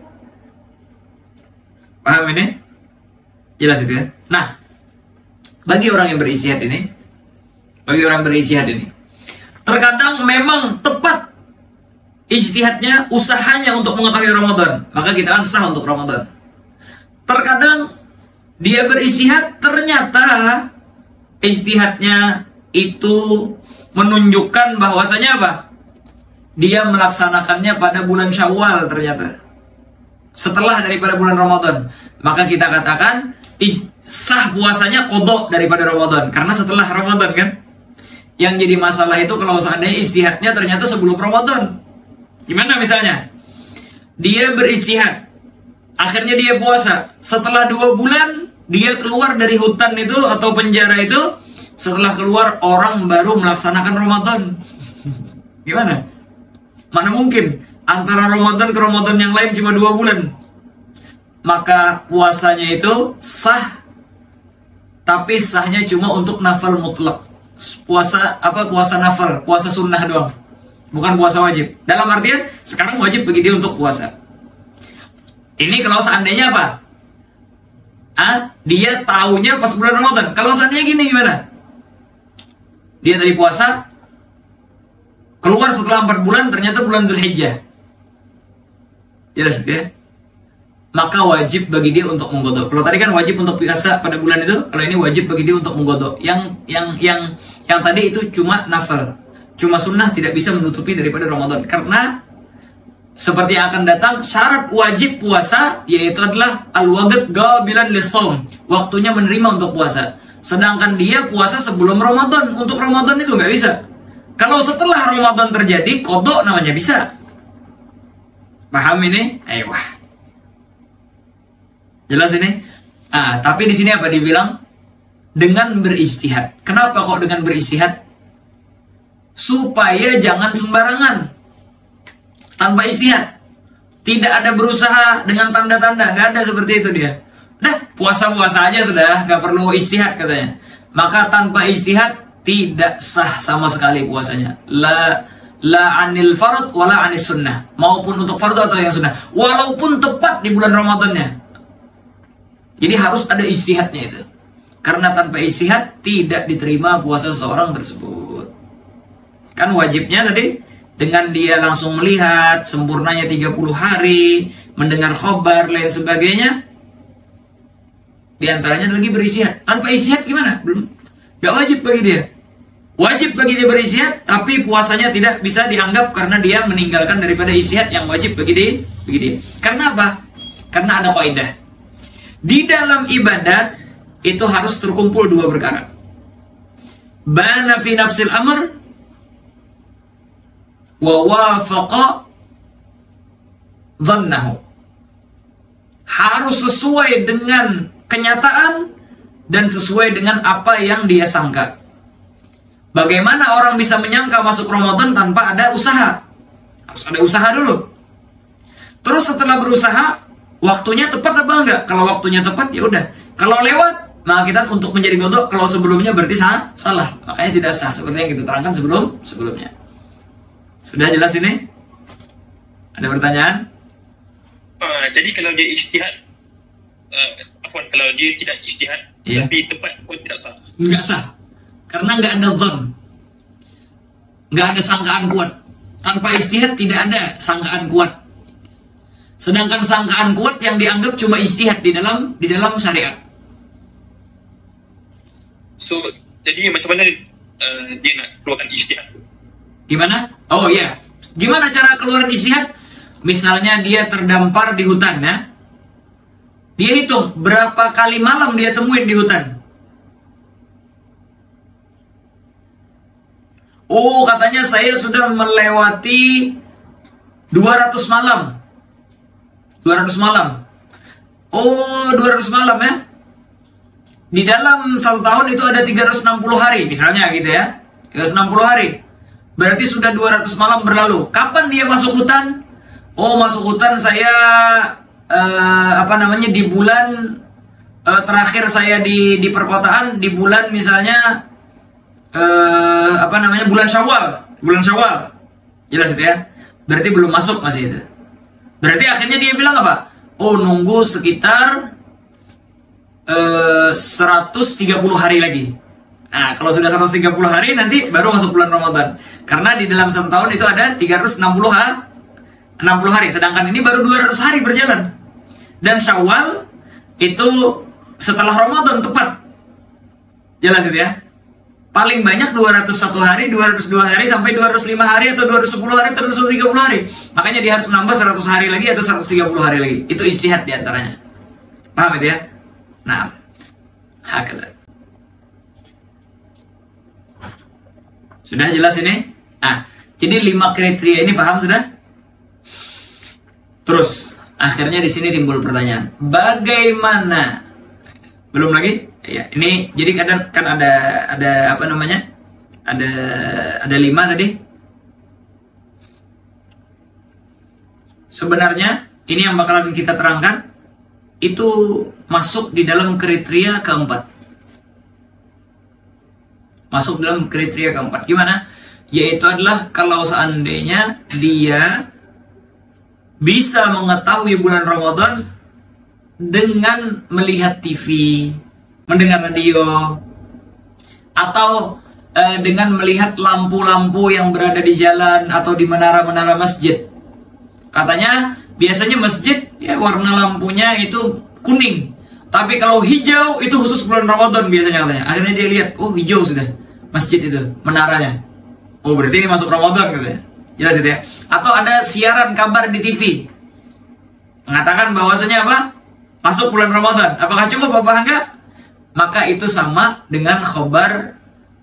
Paham ini? Jelas itu ya? Nah, bagi orang yang berijtihad ini, terkadang memang tepat ijtihadnya, usahanya untuk mengetahui Ramadan, maka kita akan sah untuk Ramadan. Terkadang dia berijtihad, ternyata ijtihadnya itu menunjukkan bahwasanya apa? Dia melaksanakannya pada bulan Syawal ternyata, setelah daripada bulan Ramadan, maka kita katakan sah puasanya qadha daripada Ramadan, karena setelah Ramadan kan. Yang jadi masalah itu kalau seandainya ijtihadnya ternyata sebelum Ramadan. Gimana misalnya? Dia berijtihad, akhirnya dia puasa. Setelah 2 bulan dia keluar dari hutan itu atau penjara itu, setelah keluar orang baru melaksanakan Ramadan. Gimana? Mana mungkin antara Ramadan ke Ramadan yang lain cuma 2 bulan. Maka puasanya itu sah, tapi sahnya cuma untuk nafal mutlak. Puasa nafal, puasa sunnah doang, bukan puasa wajib. Dalam artian sekarang wajib bagi dia untuk puasa. Ini kalau seandainya apa? Dia taunya pas bulan Ramadan. Kalau seandainya gini gimana? Dia tadi puasa, keluar setelah 4 bulan, ternyata bulan Dzulhijjah. Jelas ya? Maka wajib bagi dia untuk menggodok. Kalau tadi kan wajib untuk puasa pada bulan itu, kalau ini wajib bagi dia untuk menggodok. Yang tadi itu cuma nafal, cuma sunnah, tidak bisa menutupi daripada Ramadan. Karena seperti yang akan datang, syarat wajib puasa yaitu adalah al-waqt qabilan lis-shaum, waktunya menerima untuk puasa. Sedangkan dia puasa sebelum Ramadan, untuk Ramadan itu nggak bisa. Kalau setelah Ramadan terjadi, qadha namanya bisa. Paham ini? Aiyah. Jelas ini? Tapi di sini apa dibilang? Dengan berijtihad. Kenapa kok dengan berijtihad? Supaya jangan sembarangan. Tanpa ijtihad. Tidak ada berusaha dengan tanda-tanda. Gak ada seperti itu dia. Puasa-puasa aja sudah, gak perlu ijtihad katanya. Maka tanpa ijtihad tidak sah sama sekali puasanya. La anil fard wala anis sunnah. Maupun untuk fardu atau yang sunnah. Walaupun tepat di bulan Ramadannya. Jadi harus ada ijtihadnya itu. Karena tanpa ijtihad tidak diterima puasa seseorang tersebut. Kan wajibnya tadi dengan dia langsung melihat sempurnanya 30 hari, mendengar khobar, lain sebagainya. Di antaranya lagi berijtihad. Tanpa ijtihad gimana? Belum. Gak wajib bagi dia. Wajib bagi dia berijtihad, tapi puasanya tidak bisa dianggap karena dia meninggalkan daripada ijtihad yang wajib bagi dia. Karena apa? Karena ada kaidah. Di dalam ibadat itu harus terkumpul 2 perkara. Bana fi nafsil amr wa wafaqa dhannahu. Harus sesuai dengan kenyataan dan sesuai dengan apa yang dia sangka. Bagaimana orang bisa menyangka masuk Ramadan tanpa ada usaha? Harus ada usaha dulu. Terus setelah berusaha, waktunya tepat apa enggak? Kalau waktunya tepat ya udah. Kalau lewat, mengakibatkan untuk menjadi qadha kalau sebelumnya berarti salah. Makanya tidak sah seperti yang kita terangkan sebelumnya. Sudah jelas ini? Ada pertanyaan? Jadi kalau dia ijtihad, kalau dia tidak ijtihad, tapi tepat pun tidak sah. Enggak sah. Karena enggak ada dzan. Enggak ada sangkaan kuat. Tanpa ijtihad tidak ada sangkaan kuat. Sedangkan sangkaan kuat yang dianggap cuma ijtihad di dalam syariat. So, jadi macam mana dia nak keluarkan ijtihad? Gimana? Oh iya. Gimana cara keluarin ijtihad? Misalnya dia terdampar di hutan ya. Dia hitung berapa kali malam dia temuin di hutan. Oh, katanya saya sudah melewati 200 malam. 200 malam. Oh, 200 malam ya. Di dalam 1 tahun itu ada 360 hari misalnya gitu ya. 360 hari. Berarti sudah 200 malam berlalu. Kapan dia masuk hutan? Oh, masuk hutan saya di bulan terakhir saya di perkotaan di bulan misalnya bulan Syawal. Jelas itu ya. Berarti belum masuk masih itu. Berarti akhirnya dia bilang apa? Oh, nunggu sekitar 130 hari lagi. Nah, kalau sudah 130 hari nanti baru masuk bulan Ramadan. Karena di dalam 1 tahun itu ada 360 hari. Sedangkan ini baru 200 hari berjalan. Dan Syawal itu setelah Ramadan tepat. Jelas itu ya. Paling banyak 201 hari, 202 hari, sampai 205 hari, atau 210 hari, atau 230 hari. Makanya dia harus menambah 100 hari lagi atau 130 hari lagi. Itu ijtihad diantaranya. Paham itu ya? Nah, hakala. Sudah jelas ini? Nah, jadi 5 kriteria ini paham sudah? Terus, akhirnya di sini timbul pertanyaan. Bagaimana? Belum lagi? Ya, ini jadi kadang kan ada Ada 5 tadi. Sebenarnya ini yang bakalan kita terangkan itu masuk di dalam kriteria keempat. Masuk dalam kriteria keempat. Gimana? Yaitu adalah kalau seandainya dia bisa mengetahui bulan Ramadan dengan melihat TV, mendengar radio, atau dengan melihat lampu-lampu yang berada di jalan atau di menara-menara masjid. Katanya biasanya masjid ya warna lampunya itu kuning, tapi kalau hijau itu khusus bulan Ramadan biasanya katanya. Akhirnya dia lihat, oh hijau sudah masjid itu menaranya. Oh berarti ini masuk Ramadan katanya. Jelas itu ya. Atau ada siaran kabar di TV mengatakan bahwasanya apa? Masuk bulan Ramadan. Apakah cukup apa enggak? Maka itu sama dengan khobar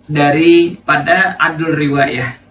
daripada adul riwayah.